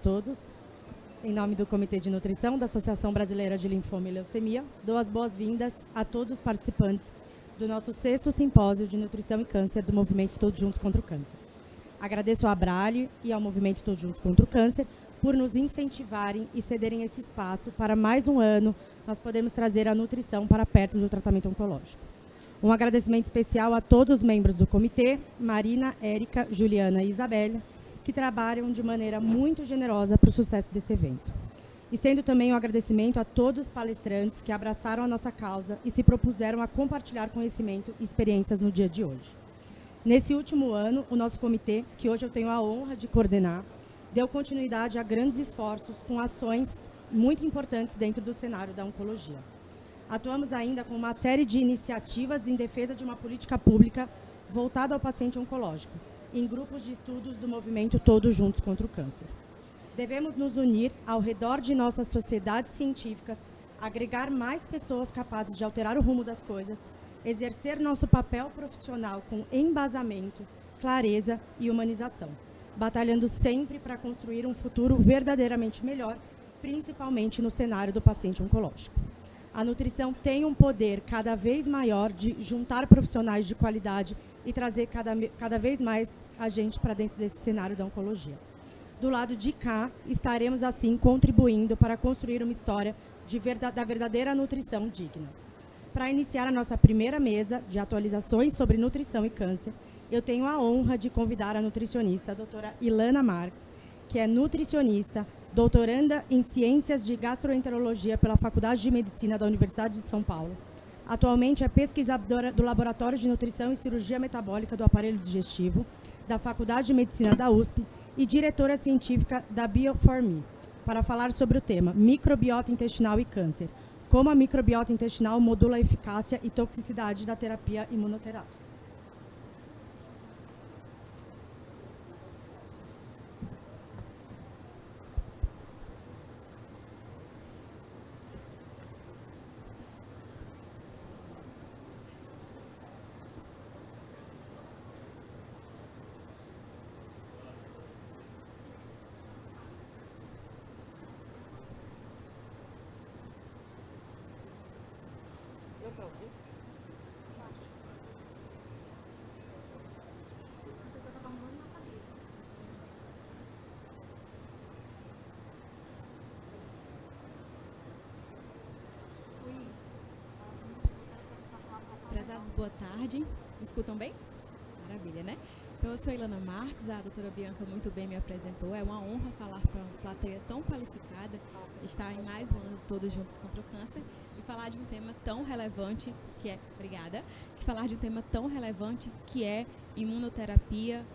todos. Em nome do Comitê de Nutrição da Associação Brasileira de Linfoma e Leucemia, dou as boas-vindas a todos os participantes do nosso 6º Simpósio de Nutrição e Câncer do Movimento Todos Juntos contra o Câncer. Agradeço ao Abralho e ao Movimento Todos Juntos contra o Câncer por nos incentivarem e cederem esse espaço para mais um ano nós podermos trazer a nutrição para perto do tratamento oncológico. Um agradecimento especial a todos os membros do comitê, Marina, Érica, Juliana e Isabelle, que trabalham de maneira muito generosa para o sucesso desse evento. Estendo também um agradecimento a todos os palestrantes que abraçaram a nossa causa e se propuseram a compartilhar conhecimento e experiências no dia de hoje. Nesse último ano, o nosso comitê, que hoje eu tenho a honra de coordenar, deu continuidade a grandes esforços com ações muito importantes dentro do cenário da oncologia. Atuamos ainda com uma série de iniciativas em defesa de uma política pública voltada ao paciente oncológico, em grupos de estudos do movimento Todos Juntos contra o Câncer. Devemos nos unir ao redor de nossas sociedades científicas, agregar mais pessoas capazes de alterar o rumo das coisas, exercer nosso papel profissional com embasamento, clareza e humanização, batalhando sempre para construir um futuro verdadeiramente melhor, principalmente no cenário do paciente oncológico. A nutrição tem um poder cada vez maior de juntar profissionais de qualidade e trazer cada vez mais a gente para dentro desse cenário da oncologia. Do lado de cá, estaremos assim contribuindo para construir uma história da verdadeira nutrição digna. Para iniciar a nossa primeira mesa de atualizações sobre nutrição e câncer, eu tenho a honra de convidar a nutricionista, a doutora Ilana Marques, que é nutricionista, doutoranda em Ciências de Gastroenterologia pela Faculdade de Medicina da Universidade de São Paulo. Atualmente é pesquisadora do Laboratório de Nutrição e Cirurgia Metabólica do Aparelho Digestivo, da Faculdade de Medicina da USP e diretora científica da Bio4Me, para falar sobre o tema microbiota intestinal e câncer, como a microbiota intestinal modula a eficácia e toxicidade da terapia imunoterápica. Prezados, boa tarde. Me escutam bem? Maravilha, né? Então, eu sou a Ilana Marques, a doutora Bianca muito bem me apresentou. É uma honra falar para uma plateia tão qualificada, estar em mais um ano Todos Juntos contra o Câncer e falar de um tema tão relevante que é, imunoterapia,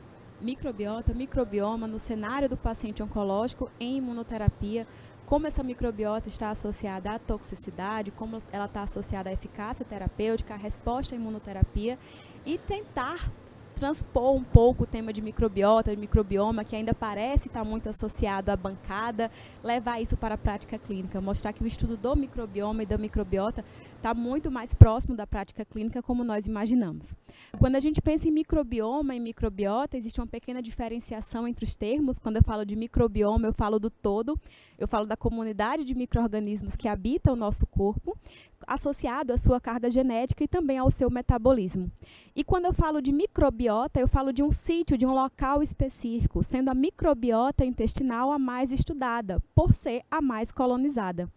microbiota, microbioma no cenário do paciente oncológico em imunoterapia, como essa microbiota está associada à toxicidade, como ela está associada à eficácia terapêutica, à resposta à imunoterapia e tentar transpor um pouco o tema de microbiota, de microbioma, que ainda parece estar muito associado à bancada, levar isso para a prática clínica, mostrar que o estudo do microbioma e da microbiota está muito mais próximo da prática clínica como nós imaginamos. Quando a gente pensa em microbioma e microbiota, existe uma pequena diferenciação entre os termos. Quando eu falo de microbioma, eu falo do todo, eu falo da comunidade de micro-organismos que habita o nosso corpo, associado à sua carga genética e também ao seu metabolismo. E quando eu falo de microbiota, eu falo de um sítio, de um local específico, sendo a microbiota intestinal a mais estudada, por ser a mais colonizada.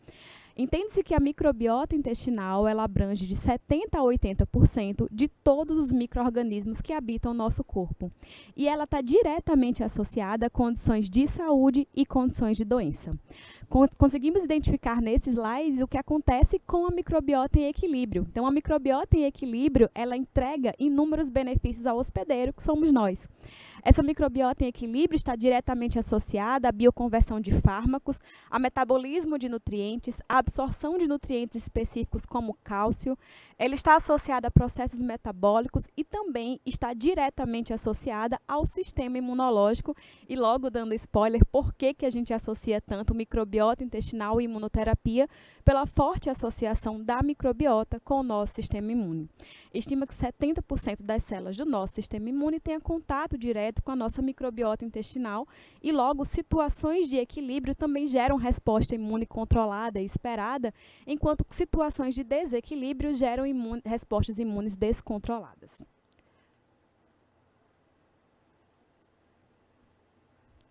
Entende-se que a microbiota intestinal ela abrange de 70% a 80% de todos os micro-organismos que habitam o nosso corpo. E ela está diretamente associada a condições de saúde e condições de doença. Conseguimos identificar nesses slides o que acontece com a microbiota em equilíbrio. Então, a microbiota em equilíbrio, ela entrega inúmeros benefícios ao hospedeiro, que somos nós. Essa microbiota em equilíbrio está diretamente associada à bioconversão de fármacos, a metabolismo de nutrientes, à absorção de nutrientes específicos como cálcio, ela está associada a processos metabólicos e também está diretamente associada ao sistema imunológico. E logo dando spoiler, por que a gente associa tanto microbiota intestinal e imunoterapia? Pela forte associação da microbiota com o nosso sistema imune. Estima que 70% das células do nosso sistema imune tenha contato direto com a nossa microbiota intestinal e logo situações de equilíbrio também geram resposta imune controlada e esperada, enquanto situações de desequilíbrio geram respostas imunes descontroladas.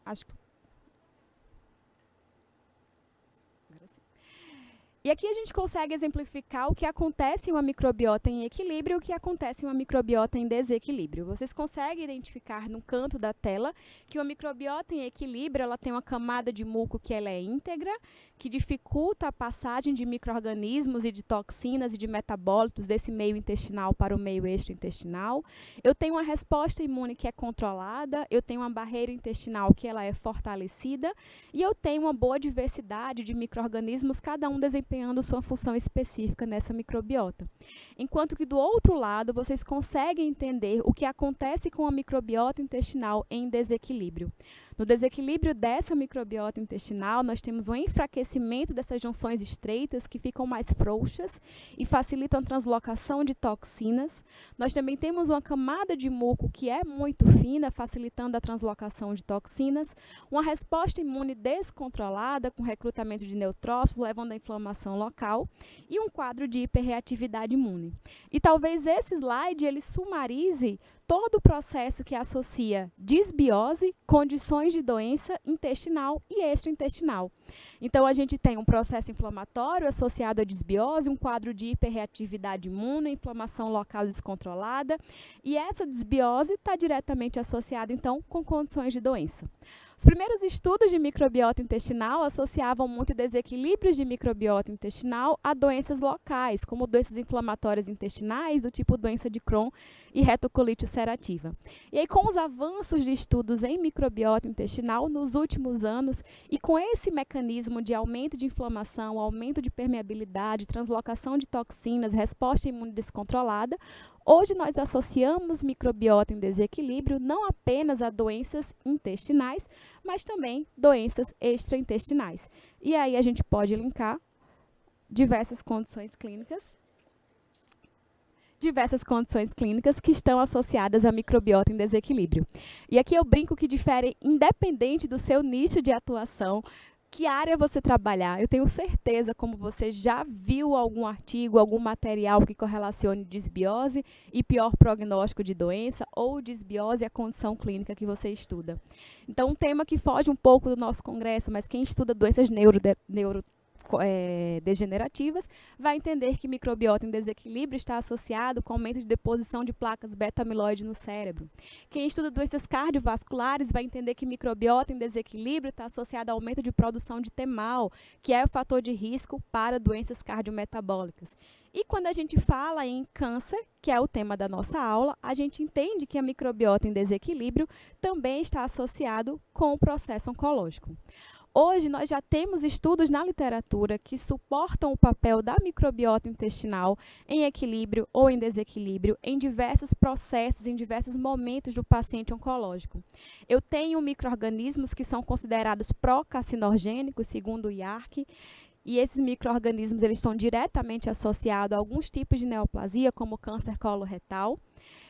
Acho que... E aqui a gente consegue exemplificar o que acontece em uma microbiota em equilíbrio e o que acontece em uma microbiota em desequilíbrio. Vocês conseguem identificar no canto da tela que uma microbiota em equilíbrio ela tem uma camada de muco que ela é íntegra, que dificulta a passagem de micro-organismos e de toxinas e de metabólitos desse meio intestinal para o meio extraintestinal. Eu tenho uma resposta imune que é controlada, eu tenho uma barreira intestinal que ela é fortalecida e eu tenho uma boa diversidade de micro-organismos, cada um desempenhando sua função específica nessa microbiota. Enquanto que do outro lado, vocês conseguem entender o que acontece com a microbiota intestinal em desequilíbrio. No desequilíbrio dessa microbiota intestinal, nós temos um enfraquecimento dessas junções estreitas que ficam mais frouxas e facilitam a translocação de toxinas. Nós também temos uma camada de muco que é muito fina, facilitando a translocação de toxinas, uma resposta imune descontrolada com recrutamento de neutrófilos, levando à inflamação local, e um quadro de hiperreatividade imune. E talvez esse slide ele sumarize todo o processo que associa disbiose, condições de doença intestinal e extraintestinal. Então, a gente tem um processo inflamatório associado à disbiose, um quadro de hiperreatividade imune, inflamação local descontrolada, e essa disbiose está diretamente associada, então, com condições de doença. Os primeiros estudos de microbiota intestinal associavam muito desequilíbrios de microbiota intestinal a doenças locais, como doenças inflamatórias intestinais, do tipo doença de Crohn e retocolite ulcerativa. E aí, com os avanços de estudos em microbiota intestinal nos últimos anos, e com esse mecanismo de aumento de inflamação, aumento de permeabilidade, translocação de toxinas, resposta imune descontrolada, hoje nós associamos microbiota em desequilíbrio não apenas a doenças intestinais, mas também doenças extraintestinais. E aí a gente pode linkar diversas condições clínicas que estão associadas à microbiota em desequilíbrio. E aqui eu brinco que difere independente do seu nicho de atuação, que área você trabalhar. Eu tenho certeza, como você já viu algum artigo, algum material que correlacione desbiose e pior prognóstico de doença, ou desbiose e a condição clínica que você estuda. Então, um tema que foge um pouco do nosso congresso, mas quem estuda doenças neurodegenerativas vai entender que microbiota em desequilíbrio está associado com aumento de deposição de placas beta-amiloide no cérebro. Quem estuda doenças cardiovasculares vai entender que microbiota em desequilíbrio está associado ao aumento de produção de TMAO, que é o fator de risco para doenças cardiometabólicas. E quando a gente fala em câncer, que é o tema da nossa aula, a gente entende que a microbiota em desequilíbrio também está associado com o processo oncológico. Hoje, nós já temos estudos na literatura que suportam o papel da microbiota intestinal em equilíbrio ou em desequilíbrio em diversos processos, em diversos momentos do paciente oncológico. Eu tenho micro-organismos que são considerados pró-carcinogênicos, segundo o IARC, e esses micro-organismos eles estão diretamente associados a alguns tipos de neoplasia, como câncer coloretal.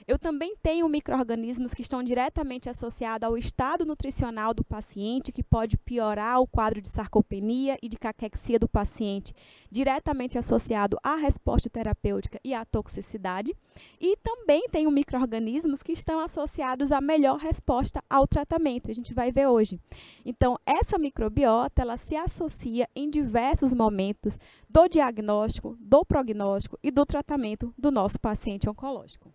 Eu também tenho micro-organismos que estão diretamente associados ao estado nutricional do paciente, que pode piorar o quadro de sarcopenia e de caquexia do paciente, diretamente associado à resposta terapêutica e à toxicidade. E também tenho micro-organismos que estão associados à melhor resposta ao tratamento, a gente vai ver hoje. Então, essa microbiota, ela se associa em diversos momentos do diagnóstico, do prognóstico e do tratamento do nosso paciente oncológico.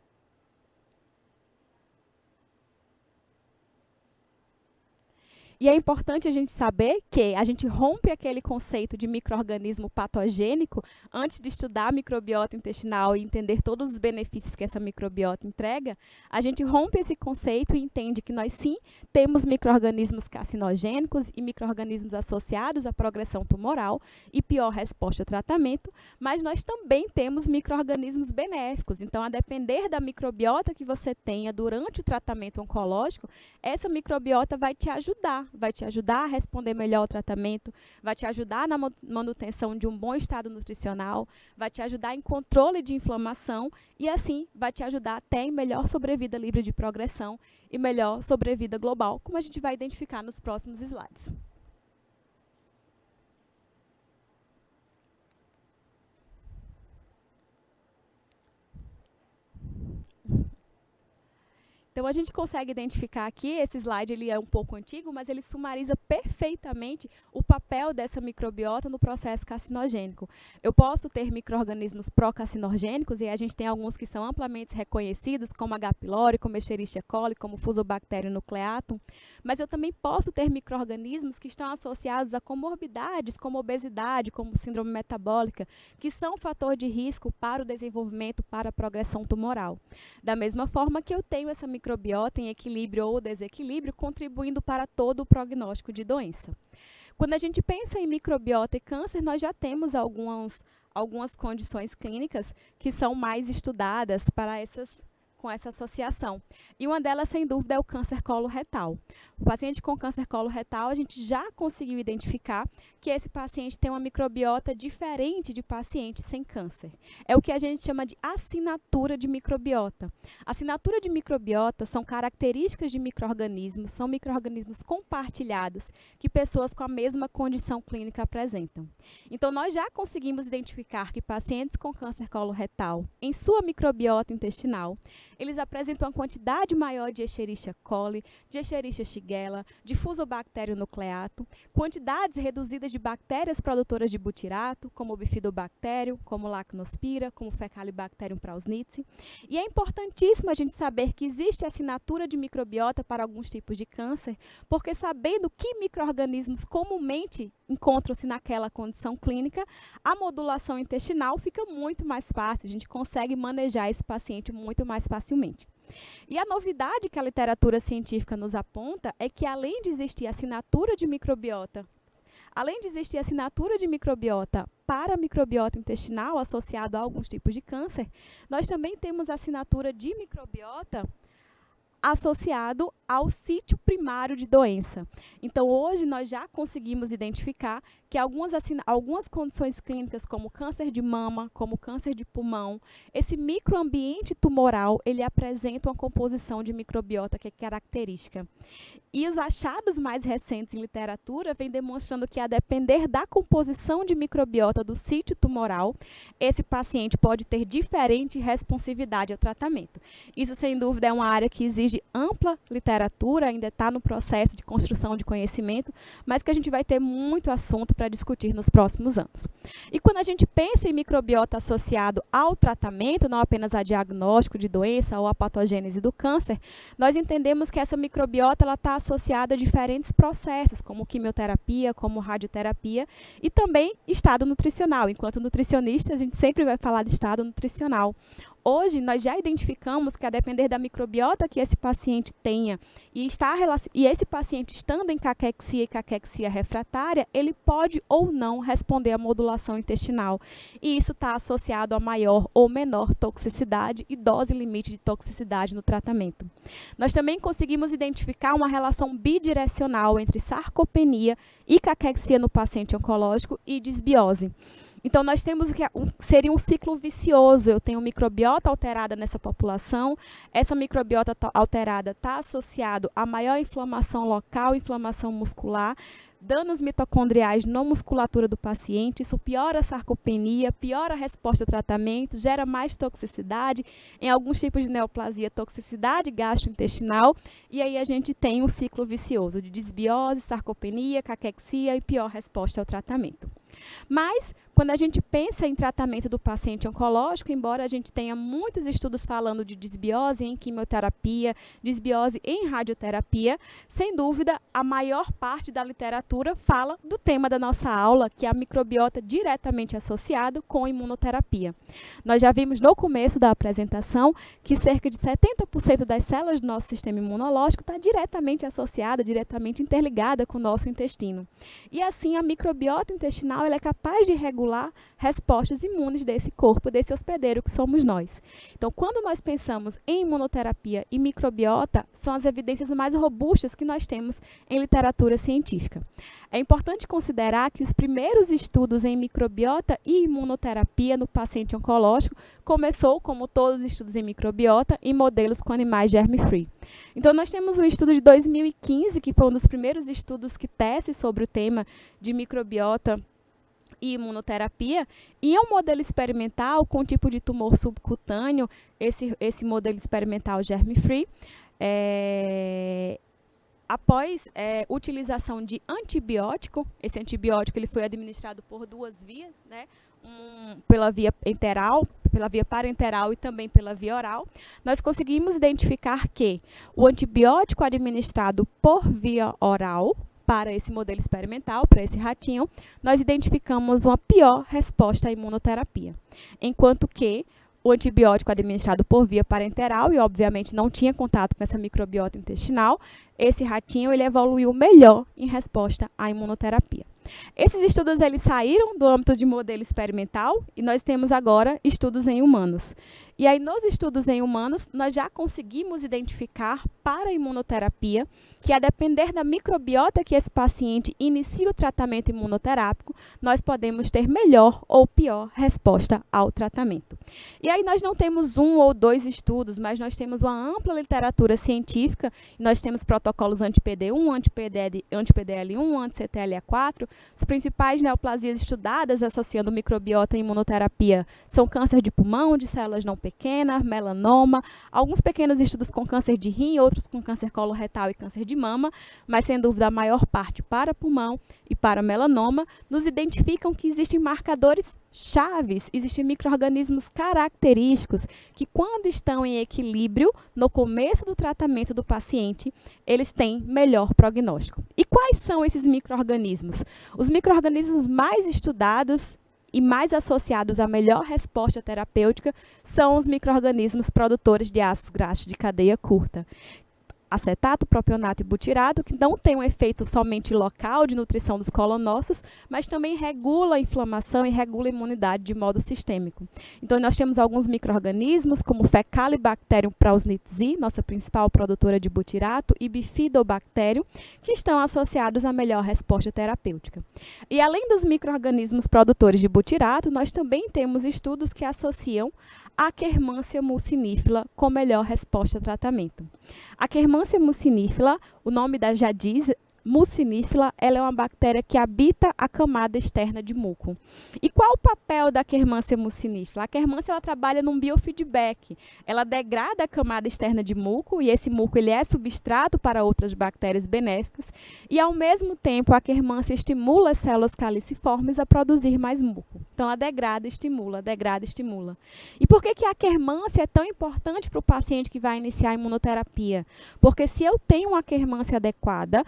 E é importante a gente saber que a gente rompe aquele conceito de micro-organismo patogênico antes de estudar a microbiota intestinal e entender todos os benefícios que essa microbiota entrega. A gente rompe esse conceito e entende que nós sim temos micro-organismos carcinogênicos e micro-organismos associados à progressão tumoral e pior resposta ao tratamento, mas nós também temos micro-organismos benéficos. Então, a depender da microbiota que você tenha durante o tratamento oncológico, essa microbiota vai te ajudar a responder melhor ao tratamento, vai te ajudar na manutenção de um bom estado nutricional, vai te ajudar em controle de inflamação e, assim, vai te ajudar até em melhor sobrevida livre de progressão e melhor sobrevida global, como a gente vai identificar nos próximos slides. Então, a gente consegue identificar aqui, esse slide ele é um pouco antigo, mas ele sumariza perfeitamente o papel dessa microbiota no processo carcinogênico. Eu posso ter micro-organismos pró-carcinogênicos, e a gente tem alguns que são amplamente reconhecidos, como H. pylori, como Escherichia coli, como Fusobacterium nucleatum, mas eu também posso ter micro-organismos que estão associados a comorbidades, como obesidade, como síndrome metabólica, que são fator de risco para o desenvolvimento, para a progressão tumoral. Da mesma forma que eu tenho essa microbiota em equilíbrio ou desequilíbrio, contribuindo para todo o prognóstico de doença. Quando a gente pensa em microbiota e câncer, nós já temos algumas condições clínicas que são mais estudadas com essa associação. E uma delas, sem dúvida, é o câncer coloretal. O paciente com câncer coloretal, a gente já conseguiu identificar que esse paciente tem uma microbiota diferente de pacientes sem câncer. É o que a gente chama de assinatura de microbiota. Assinatura de microbiota são características de micro-organismos, são micro-organismos compartilhados que pessoas com a mesma condição clínica apresentam. Então, nós já conseguimos identificar que pacientes com câncer coloretal, em sua microbiota intestinal, eles apresentam uma quantidade maior de Escherichia coli, de Escherichia shigella, de Fusobacterium nucleatum, quantidades reduzidas de bactérias produtoras de butirato, como o Bifidobacterium, como Lactospira, como Fecalibacterium prausnitzii. E é importantíssimo a gente saber que existe assinatura de microbiota para alguns tipos de câncer, porque sabendo que micro-organismos comumente encontram-se naquela condição clínica, a modulação intestinal fica muito mais fácil, a gente consegue manejar esse paciente muito mais facilmente. E a novidade que a literatura científica nos aponta é que, além de existir assinatura de microbiota para a microbiota intestinal associada a alguns tipos de câncer, nós também temos assinatura de microbiota associado ao sítio primário de doença. Então, hoje, nós já conseguimos identificar que algumas condições clínicas, como câncer de mama, como câncer de pulmão, esse microambiente tumoral, ele apresenta uma composição de microbiota que é característica. E os achados mais recentes em literatura vêm demonstrando que, a depender da composição de microbiota do sítio tumoral, esse paciente pode ter diferente responsividade ao tratamento. Isso, sem dúvida, é uma área que exige ampla literatura, ainda está no processo de construção de conhecimento, mas que a gente vai ter muito assunto para discutir nos próximos anos. E quando a gente pensa em microbiota associado ao tratamento, não apenas a diagnóstico de doença ou a patogênese do câncer, nós entendemos que essa microbiota está associada a diferentes processos, como quimioterapia, como radioterapia, e também estado nutricional. Enquanto nutricionista, a gente sempre vai falar de estado nutricional. Hoje, nós já identificamos que, a depender da microbiota que esse paciente tenha e esse paciente estando em caquexia e caquexia refratária, ele pode ou não responder à modulação intestinal. E isso está associado a maior ou menor toxicidade e dose limite de toxicidade no tratamento. Nós também conseguimos identificar uma relação bidirecional entre sarcopenia e caquexia no paciente oncológico e disbiose. Então, nós temos o que seria um ciclo vicioso. Eu tenho microbiota alterada nessa população. Essa microbiota alterada está associada a maior inflamação local, inflamação muscular, danos mitocondriais na musculatura do paciente. Isso piora a sarcopenia, piora a resposta ao tratamento, gera mais toxicidade. Em alguns tipos de neoplasia, toxicidade gastrointestinal. E aí a gente tem um ciclo vicioso de disbiose, sarcopenia, caquexia e pior resposta ao tratamento. Mas, quando a gente pensa em tratamento do paciente oncológico, embora a gente tenha muitos estudos falando de desbiose em quimioterapia, desbiose em radioterapia, sem dúvida, a maior parte da literatura fala do tema da nossa aula, que é a microbiota diretamente associado com imunoterapia. Nós já vimos no começo da apresentação que cerca de 70% das células do nosso sistema imunológico está diretamente associada, diretamente interligada com o nosso intestino. E assim, a microbiota intestinal ela é capaz de regular respostas imunes desse corpo, desse hospedeiro que somos nós. Então, quando nós pensamos em imunoterapia e microbiota, são as evidências mais robustas que nós temos em literatura científica. É importante considerar que os primeiros estudos em microbiota e imunoterapia no paciente oncológico começou, como todos os estudos em microbiota, em modelos com animais germe-free. Então, nós temos um estudo de 2015, que foi um dos primeiros estudos que tece sobre o tema de microbiota e imunoterapia, e é um modelo experimental com tipo de tumor subcutâneo, esse modelo experimental germe-free, após utilização de antibiótico, esse antibiótico ele foi administrado por duas vias, né? Pela via parenteral e também pela via oral, nós conseguimos identificar que o antibiótico administrado por via oral, para esse modelo experimental, para esse ratinho, nós identificamos uma pior resposta à imunoterapia. Enquanto que o antibiótico administrado por via parenteral, e obviamente não tinha contato com essa microbiota intestinal, esse ratinho ele evoluiu melhor em resposta à imunoterapia. Esses estudos eles saíram do âmbito de modelo experimental e nós temos agora estudos em humanos. E aí, nos estudos em humanos, nós já conseguimos identificar para a imunoterapia que, a depender da microbiota que esse paciente inicia o tratamento imunoterápico, nós podemos ter melhor ou pior resposta ao tratamento. E aí, nós não temos um ou dois estudos, mas nós temos uma ampla literatura científica, nós temos protocolos anti-PD1, anti-PDL1, anti-CTLA4. As principais neoplasias estudadas associando microbiota e imunoterapia são câncer de pulmão, de células não pequenas, melanoma, alguns pequenos estudos com câncer de rim, outros com câncer coloretal e câncer de mama, mas sem dúvida a maior parte para pulmão e para melanoma, nos identificam que existem marcadores chaves, existem micro-organismos característicos que, quando estão em equilíbrio no começo do tratamento do paciente, eles têm melhor prognóstico. E quais são esses micro-organismos? Os micro-organismos mais estudados e mais associados à melhor resposta terapêutica são os micro-organismos produtores de ácidos graxos de cadeia curta. Acetato, propionato e butirato, que não tem um efeito somente local de nutrição dos colonócitos, mas também regula a inflamação e regula a imunidade de modo sistêmico. Então, nós temos alguns micro-organismos, como Faecalibacterium prausnitzii, nossa principal produtora de butirato, e Bifidobacterium, que estão associados à melhor resposta terapêutica. E além dos micro-organismos produtores de butirato, nós também temos estudos que associam a Akkermansia mucinífila com melhor resposta ao tratamento. A Akkermansia mucinífila, o nome da já diz, mucinífila, ela é uma bactéria que habita a camada externa de muco. E qual o papel da Akkermansia mucinífila? A Akkermansia ela trabalha num biofeedback. Ela degrada a camada externa de muco, e esse muco ele é substrato para outras bactérias benéficas, e ao mesmo tempo a Akkermansia estimula as células caliciformes a produzir mais muco. Então ela degrada, estimula, degrada, estimula. E por que a Akkermansia é tão importante para o paciente que vai iniciar a imunoterapia? Porque se eu tenho uma Akkermansia adequada,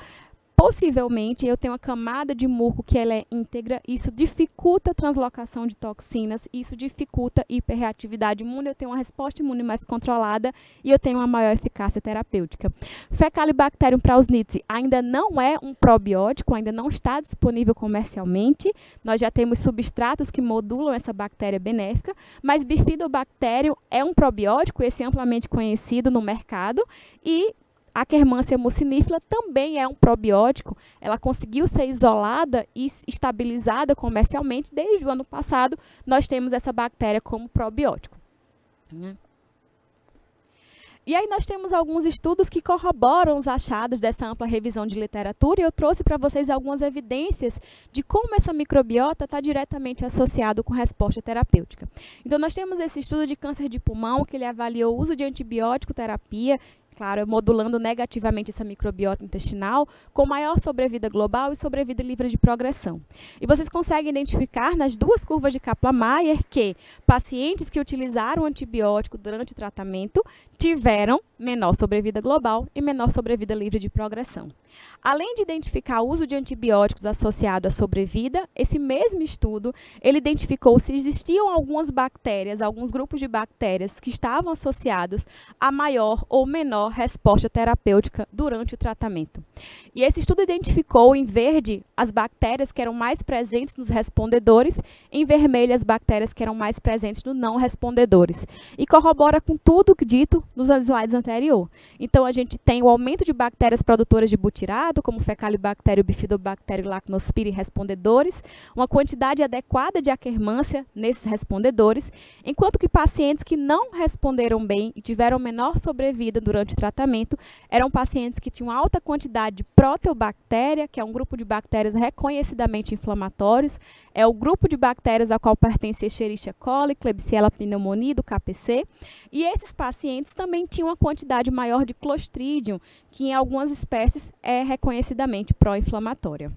possivelmente eu tenho uma camada de muco que ela é íntegra, isso dificulta a translocação de toxinas, isso dificulta a hiperreatividade imune, eu tenho uma resposta imune mais controlada e eu tenho uma maior eficácia terapêutica. Faecalibacterium prausnitzii ainda não é um probiótico, ainda não está disponível comercialmente, nós já temos substratos que modulam essa bactéria benéfica, mas Bifidobacterium é um probiótico, esse é amplamente conhecido no mercado, e a Akkermansia mucinífila também é um probiótico, ela conseguiu ser isolada e estabilizada comercialmente. Desde o ano passado, nós temos essa bactéria como probiótico. E aí nós temos alguns estudos que corroboram os achados dessa ampla revisão de literatura, e eu trouxe para vocês algumas evidências de como essa microbiota está diretamente associada com resposta terapêutica. Então nós temos esse estudo de câncer de pulmão, que ele avaliou o uso de antibiótico terapia claro, modulando negativamente essa microbiota intestinal, com maior sobrevida global e sobrevida livre de progressão. E vocês conseguem identificar nas duas curvas de Kaplan-Meier que pacientes que utilizaram antibiótico durante o tratamento tiveram menor sobrevida global e menor sobrevida livre de progressão. Além de identificar o uso de antibióticos associado à sobrevida, esse mesmo estudo, ele identificou se existiam algumas bactérias, alguns grupos de bactérias que estavam associados a maior ou menor resposta terapêutica durante o tratamento. E esse estudo identificou em verde as bactérias que eram mais presentes nos respondedores, em vermelho as bactérias que eram mais presentes nos não respondedores. E corrobora com tudo dito nos slides anteriores. Então, a gente tem o aumento de bactérias produtoras de butirato, como Fecalibacterium, Bifidobacterium, Lactospira em respondedores, uma quantidade adequada de Akkermansia nesses respondedores, enquanto que pacientes que não responderam bem e tiveram menor sobrevida durante o tratamento eram pacientes que tinham alta quantidade de Proteobactéria, que é um grupo de bactérias reconhecidamente inflamatórios, é o grupo de bactérias a qual pertence Escherichia coli, Klebsiella pneumoniae, do KPC, e esses pacientes também tinham uma quantidade maior de Clostridium, que em algumas espécies é reconhecidamente pró-inflamatória.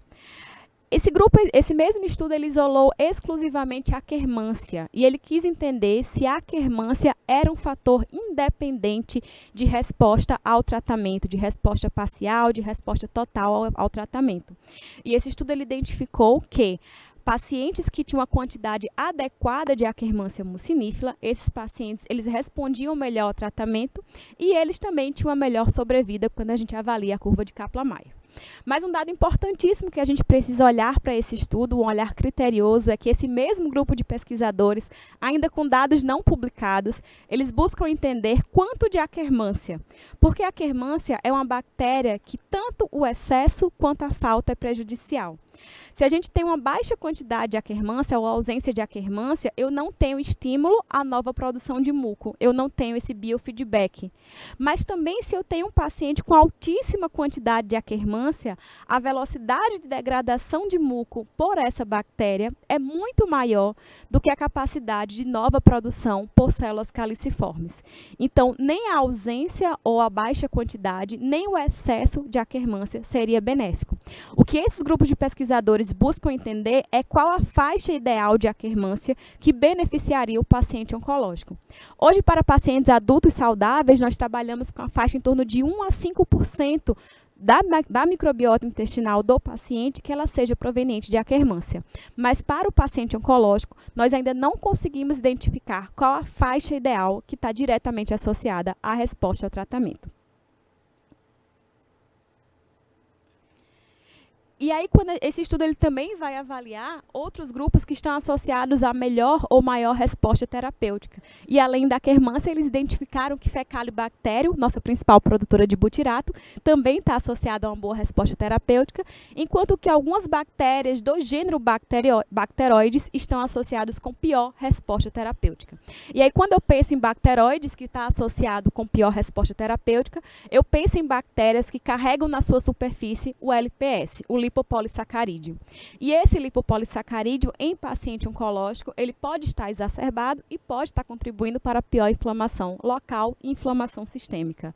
Esse mesmo estudo, ele isolou exclusivamente a Akkermansia, e ele quis entender se a Akkermansia era um fator independente de resposta ao tratamento, de resposta parcial, de resposta total ao tratamento. E esse estudo, ele identificou que pacientes que tinham a quantidade adequada de Akkermansia mucinífila, esses pacientes, eles respondiam melhor ao tratamento e eles também tinham a melhor sobrevida quando a gente avalia a curva de Kaplan-Meier. Mas um dado importantíssimo que a gente precisa olhar para esse estudo, um olhar criterioso, é que esse mesmo grupo de pesquisadores, ainda com dados não publicados, eles buscam entender quanto de Akkermansia. Porque a Akkermansia é uma bactéria que tanto o excesso quanto a falta é prejudicial. Se a gente tem uma baixa quantidade de Akkermansia ou ausência de Akkermansia, eu não tenho estímulo à nova produção de muco, eu não tenho esse biofeedback. Mas também se eu tenho um paciente com altíssima quantidade de Akkermansia, a velocidade de degradação de muco por essa bactéria é muito maior do que a capacidade de nova produção por células caliciformes. Então, nem a ausência ou a baixa quantidade, nem o excesso de Akkermansia seria benéfico. O que esses grupos de pesquisadores buscam entender é qual a faixa ideal de Akkermansia que beneficiaria o paciente oncológico. Hoje, para pacientes adultos saudáveis, nós trabalhamos com a faixa em torno de 1 a 5% da microbiota intestinal do paciente que ela seja proveniente de Akkermansia. Mas para o paciente oncológico, nós ainda não conseguimos identificar qual a faixa ideal que está diretamente associada à resposta ao tratamento. E aí, esse estudo ele também vai avaliar outros grupos que estão associados a melhor ou maior resposta terapêutica. E além da Akkermansia, eles identificaram que Fecalibacterium, nossa principal produtora de butirato, também está associada a uma boa resposta terapêutica, enquanto que algumas bactérias do gênero Bacteroides estão associadas com pior resposta terapêutica. E aí, quando eu penso em bacteroides que está associado com pior resposta terapêutica, eu penso em bactérias que carregam na sua superfície o LPS, o lipopolissacarídeo. E esse lipopolissacarídeo, em paciente oncológico, ele pode estar exacerbado e pode estar contribuindo para a pior inflamação local e inflamação sistêmica.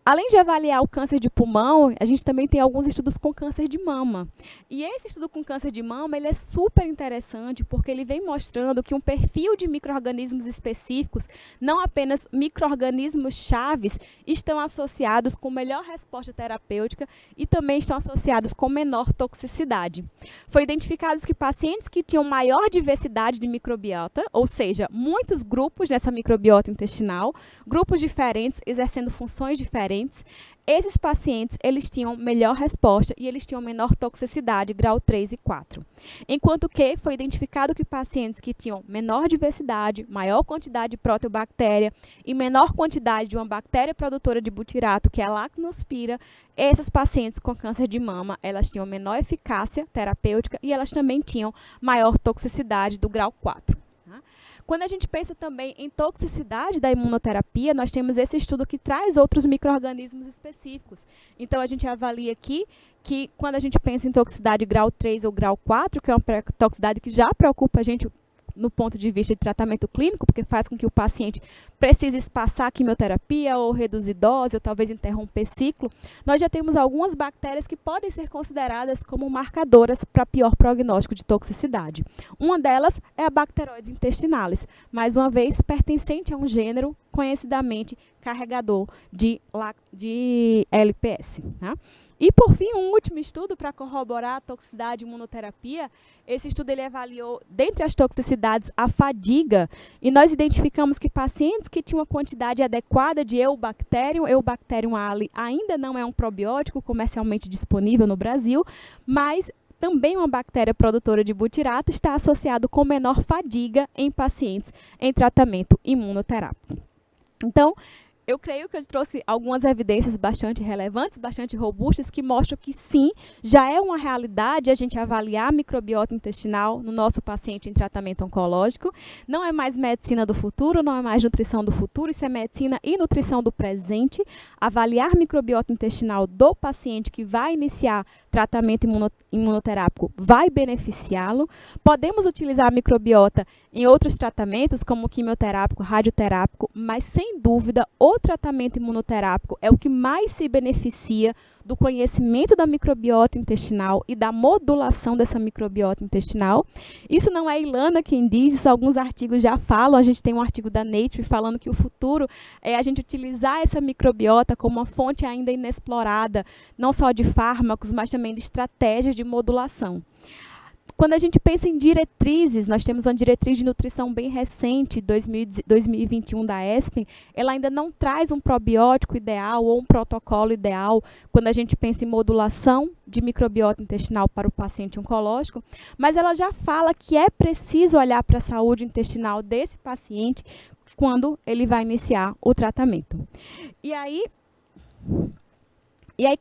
Além de avaliar o câncer de pulmão, a gente também tem alguns estudos com câncer de mama. E esse estudo com câncer de mama, ele é super interessante porque ele vem mostrando que um perfil de micro-organismos específicos, não apenas micro-organismos chaves, estão associados com melhor resposta terapêutica e também estão associados com menor toxicidade. Foi identificado que pacientes que tinham maior diversidade de microbiota, ou seja, muitos grupos nessa microbiota intestinal, grupos diferentes exercendo funções diferentes, esses pacientes eles tinham melhor resposta e eles tinham menor toxicidade, grau 3 e 4. Enquanto que foi identificado que pacientes que tinham menor diversidade, maior quantidade de proteobactéria e menor quantidade de uma bactéria produtora de butirato, que é a Lactospira, essas pacientes com câncer de mama, elas tinham menor eficácia terapêutica e elas também tinham maior toxicidade do grau 4. Quando a gente pensa também em toxicidade da imunoterapia, nós temos esse estudo que traz outros micro-organismos específicos. Então, a gente avalia aqui que quando a gente pensa em toxicidade grau 3 ou grau 4, que é uma toxicidade que já preocupa a gente no ponto de vista de tratamento clínico, porque faz com que o paciente precise espaçar a quimioterapia ou reduzir dose, ou talvez interromper ciclo, nós já temos algumas bactérias que podem ser consideradas como marcadoras para pior prognóstico de toxicidade. Uma delas é a Bacteroides intestinalis, mais uma vez pertencente a um gênero conhecidamente carregador de LPS. Né? E, por fim, um último estudo para corroborar a toxicidade de imunoterapia. Esse estudo ele avaliou, dentre as toxicidades, a fadiga. E nós identificamos que pacientes que tinham uma quantidade adequada de Eubacterium ali, ainda não é um probiótico comercialmente disponível no Brasil, mas também uma bactéria produtora de butirato está associado com menor fadiga em pacientes em tratamento imunoterápico. Então, eu creio que eu trouxe algumas evidências bastante relevantes, bastante robustas, que mostram que sim, já é uma realidade a gente avaliar a microbiota intestinal no nosso paciente em tratamento oncológico. Não é mais medicina do futuro, não é mais nutrição do futuro, isso é medicina e nutrição do presente. Avaliar a microbiota intestinal do paciente que vai iniciar tratamento imunoterápico vai beneficiá-lo. Podemos utilizar a microbiota em outros tratamentos, como quimioterápico, radioterápico, mas sem dúvida o tratamento imunoterápico é o que mais se beneficia do conhecimento da microbiota intestinal e da modulação dessa microbiota intestinal. Isso não é Ilana quem diz, isso alguns artigos já falam. A gente tem um artigo da Nature falando que o futuro é a gente utilizar essa microbiota como uma fonte ainda inexplorada, não só de fármacos, mas também de estratégias de modulação. Quando a gente pensa em diretrizes, nós temos uma diretriz de nutrição bem recente, 2021 da ESPEN, ela ainda não traz um probiótico ideal ou um protocolo ideal quando a gente pensa em modulação de microbiota intestinal para o paciente oncológico, mas ela já fala que é preciso olhar para a saúde intestinal desse paciente quando ele vai iniciar o tratamento. E aí,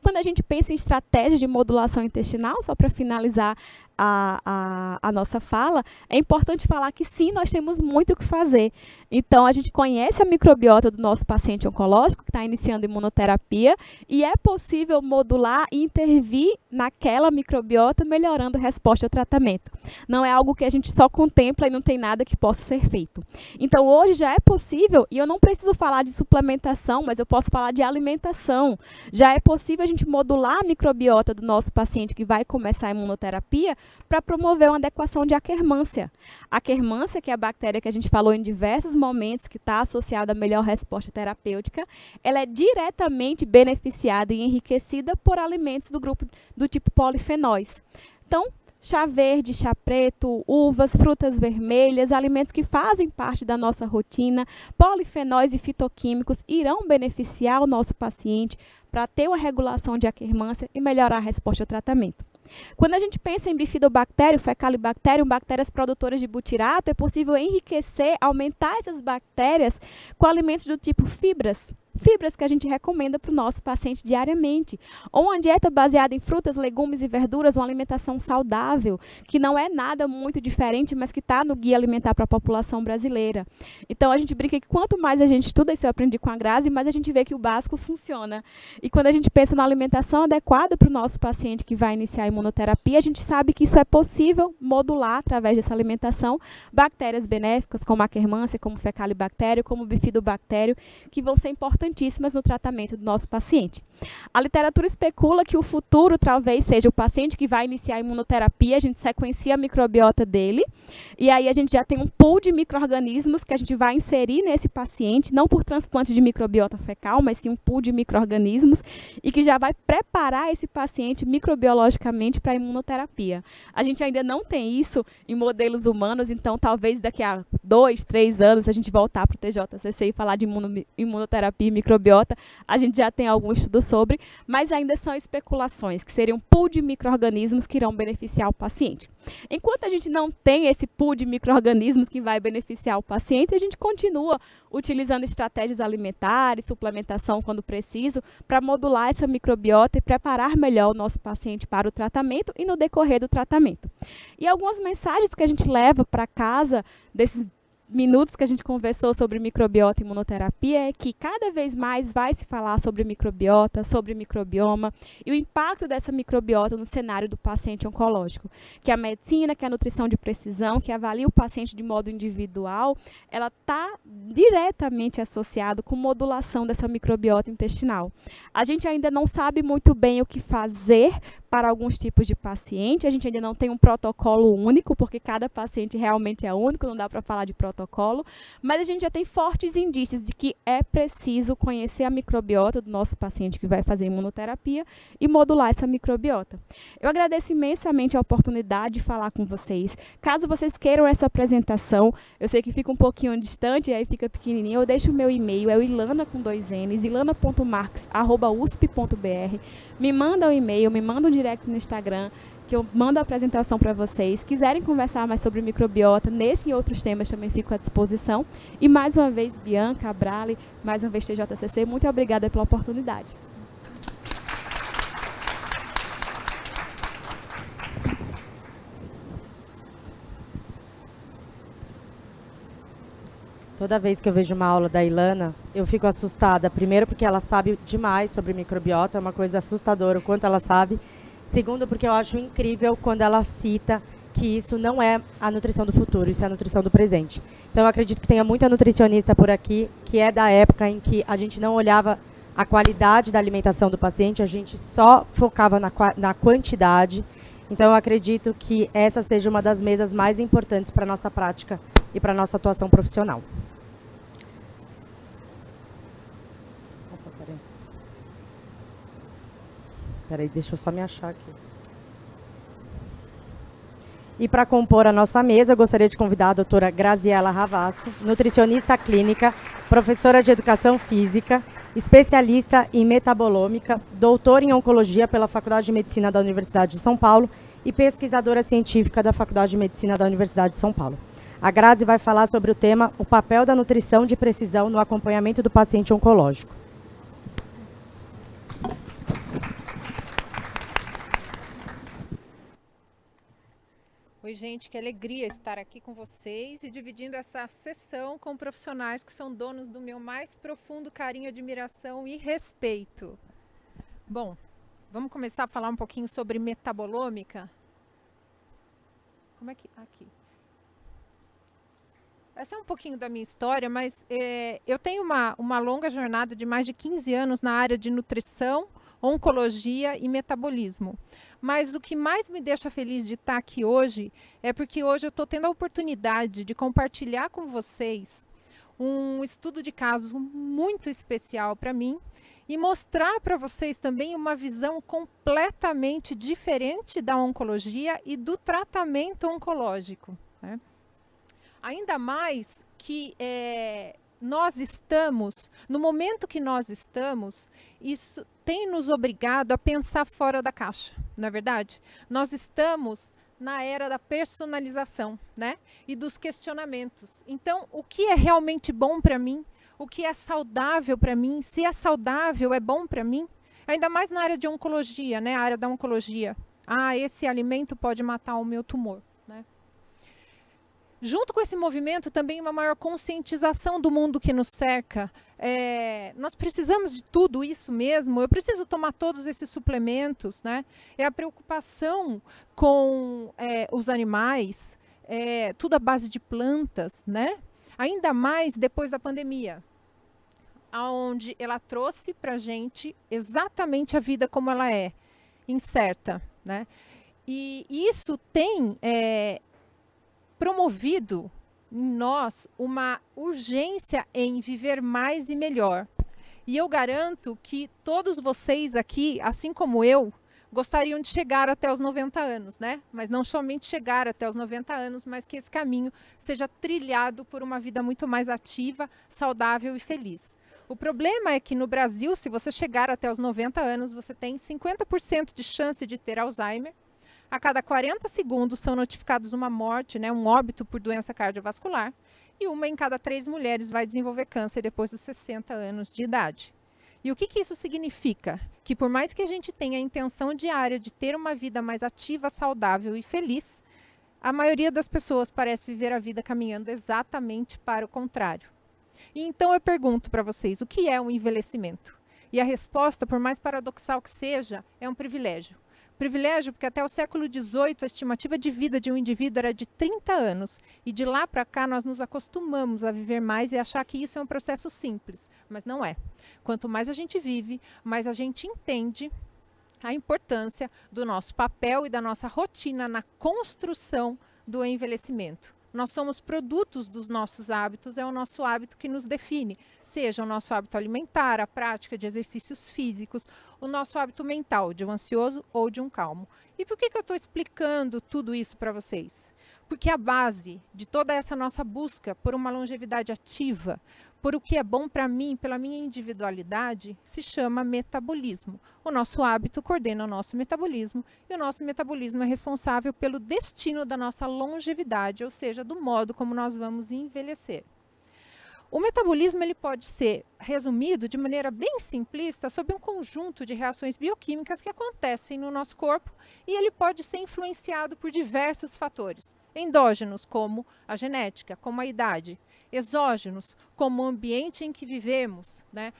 quando a gente pensa em estratégias de modulação intestinal, só para finalizar a nossa fala, é importante falar que sim, nós temos muito o que fazer. Então, a gente conhece a microbiota do nosso paciente oncológico, que está iniciando imunoterapia, e é possível modular e intervir naquela microbiota, melhorando a resposta ao tratamento. Não é algo que a gente só contempla e não tem nada que possa ser feito. Então, hoje já é possível, e eu não preciso falar de suplementação, mas eu posso falar de alimentação. Já é possível a gente modular a microbiota do nosso paciente que vai começar a imunoterapia para promover uma adequação de Akkermansia. A Akkermansia, que é a bactéria que a gente falou em diversos momentos, que está associada à melhor resposta terapêutica, ela é diretamente beneficiada e enriquecida por alimentos do grupo do tipo polifenóis. Então, chá verde, chá preto, uvas, frutas vermelhas, alimentos que fazem parte da nossa rotina, polifenóis e fitoquímicos irão beneficiar o nosso paciente para ter uma regulação de Akkermansia e melhorar a resposta ao tratamento. Quando a gente pensa em bifidobactério, fecalibacterium, bactérias produtoras de butirato, é possível enriquecer, aumentar essas bactérias com alimentos do tipo fibras que a gente recomenda para o nosso paciente diariamente. Ou uma dieta baseada em frutas, legumes e verduras, uma alimentação saudável, que não é nada muito diferente, mas que está no guia alimentar para a população brasileira. Então, a gente brinca que quanto mais a gente estuda, isso eu aprendi com a Grazi, mais a gente vê que o básico funciona. E quando a gente pensa na alimentação adequada para o nosso paciente que vai iniciar a imunoterapia, a gente sabe que isso é possível modular, através dessa alimentação, bactérias benéficas, como a Akkermansia, como o fecalibactério, como o bifidobactério, que vão ser importantíssimas no tratamento do nosso paciente. A literatura especula que o futuro talvez seja o paciente que vai iniciar a imunoterapia, a gente sequencia a microbiota dele, e aí a gente já tem um pool de micro-organismos que a gente vai inserir nesse paciente, não por transplante de microbiota fecal, mas sim um pool de micro-organismos, e que já vai preparar esse paciente microbiologicamente para a imunoterapia. A gente ainda não tem isso em modelos humanos, então talvez daqui a 2, 3 anos a gente voltar para o TJCC e falar de imunoterapia e microbiota, a gente já tem algum estudo sobre, mas ainda são especulações, que seriam um pool de micro-organismos que irão beneficiar o paciente. Enquanto a gente não tem esse pool de micro-organismos que vai beneficiar o paciente, a gente continua utilizando estratégias alimentares, suplementação quando preciso, para modular essa microbiota e preparar melhor o nosso paciente para o tratamento e no decorrer do tratamento. E algumas mensagens que a gente leva para casa desses minutos que a gente conversou sobre microbiota e imunoterapia é que cada vez mais vai se falar sobre microbiota, sobre microbioma e o impacto dessa microbiota no cenário do paciente oncológico. Que a medicina, que a nutrição de precisão, que avalia o paciente de modo individual, ela está diretamente associada com modulação dessa microbiota intestinal. A gente ainda não sabe muito bem o que fazer para alguns tipos de paciente, a gente ainda não tem um protocolo único, porque cada paciente realmente é único, não dá para falar de protocolo, mas a gente já tem fortes indícios de que é preciso conhecer a microbiota do nosso paciente que vai fazer imunoterapia e modular essa microbiota. Eu agradeço imensamente a oportunidade de falar com vocês. Caso vocês queiram essa apresentação, eu sei que fica um pouquinho distante, e aí fica pequenininho, eu deixo o meu e-mail, é o ilana com 2 N's, ilana.marques@usp.br. Me manda um e-mail, me manda um direct no Instagram, que eu mando a apresentação para vocês. Quiserem conversar mais sobre microbiota, nesse e outros temas também fico à disposição. E mais uma vez, Bianca, Abrali, mais uma vez TJCC, muito obrigada pela oportunidade. Toda vez que eu vejo uma aula da Ilana, eu fico assustada. Primeiro, porque ela sabe demais sobre microbiota, é uma coisa assustadora o quanto ela sabe. Segundo, porque eu acho incrível quando ela cita que isso não é a nutrição do futuro, isso é a nutrição do presente. Então, eu acredito que tenha muita nutricionista por aqui, que é da época em que a gente não olhava a qualidade da alimentação do paciente, a gente só focava na quantidade. Então, eu acredito que essa seja uma das mesas mais importantes para a nossa prática e para a nossa atuação profissional. Peraí, deixa eu só me achar aqui. E para compor a nossa mesa, eu gostaria de convidar a doutora Graziela Ravassi, nutricionista clínica, professora de educação física, especialista em metabolômica, doutora em oncologia pela Faculdade de Medicina da Universidade de São Paulo e pesquisadora científica da Faculdade de Medicina da Universidade de São Paulo. A Grazi vai falar sobre o tema o papel da nutrição de precisão no acompanhamento do paciente oncológico. Oi, gente, que alegria estar aqui com vocês e dividindo essa sessão com profissionais que são donos do meu mais profundo carinho, admiração e respeito. Bom, vamos começar a falar um pouquinho sobre metabolômica. Como é que... Aqui. Essa é um pouquinho da minha história, mas eu tenho uma longa jornada de mais de 15 anos na área de nutrição, oncologia e metabolismo. Mas o que mais me deixa feliz de estar aqui hoje é porque hoje eu estou tendo a oportunidade de compartilhar com vocês um estudo de caso muito especial para mim e mostrar para vocês também uma visão completamente diferente da oncologia e do tratamento oncológico, né? Ainda mais que nós estamos, no momento que nós estamos, isso tem nos obrigado a pensar fora da caixa, não é verdade? Nós estamos na era da personalização, né? E dos questionamentos. Então, o que é realmente bom para mim? O que é saudável para mim? Se é saudável, é bom para mim? Ainda mais na área de oncologia, né? A área da oncologia. Ah, esse alimento pode matar o meu tumor, né? Junto com esse movimento, também uma maior conscientização do mundo que nos cerca. Nós precisamos de tudo isso mesmo? Eu preciso tomar todos esses suplementos, né? É a preocupação com os animais, tudo à base de plantas, né? Ainda mais depois da pandemia, onde ela trouxe para a gente exatamente a vida como ela é, incerta, né? E isso tem... promovido em nós uma urgência em viver mais e melhor. E eu garanto que todos vocês aqui, assim como eu, gostariam de chegar até os 90 anos, né? Mas não somente chegar até os 90 anos, mas que esse caminho seja trilhado por uma vida muito mais ativa, saudável e feliz. O problema é que no Brasil, se você chegar até os 90 anos, você tem 50% de chance de ter Alzheimer. A cada 40 segundos são notificados uma morte, né, um óbito por doença cardiovascular, e 1 em cada 3 mulheres vai desenvolver câncer depois dos 60 anos de idade. E o que isso significa? Que por mais que a gente tenha a intenção diária de ter uma vida mais ativa, saudável e feliz, a maioria das pessoas parece viver a vida caminhando exatamente para o contrário. E então eu pergunto para vocês, o que é um envelhecimento? E a resposta, por mais paradoxal que seja, é um privilégio. Privilégio porque até o século XVIII a estimativa de vida de um indivíduo era de 30 anos. E de lá para cá nós nos acostumamos a viver mais e achar que isso é um processo simples. Mas não é. Quanto mais a gente vive, mais a gente entende a importância do nosso papel e da nossa rotina na construção do envelhecimento. Nós somos produtos dos nossos hábitos, é o nosso hábito que nos define, seja o nosso hábito alimentar, a prática de exercícios físicos, o nosso hábito mental, de um ansioso ou de um calmo. E por que eu estou explicando tudo isso para vocês? Porque a base de toda essa nossa busca por uma longevidade ativa, por o que é bom para mim, pela minha individualidade, se chama metabolismo. O nosso hábito coordena o nosso metabolismo e o nosso metabolismo é responsável pelo destino da nossa longevidade, ou seja, do modo como nós vamos envelhecer. O metabolismo ele pode ser resumido de maneira bem simplista sobre um conjunto de reações bioquímicas que acontecem no nosso corpo e ele pode ser influenciado por diversos fatores. Endógenos, como a genética, como a idade. Exógenos, como o ambiente em que vivemos, né?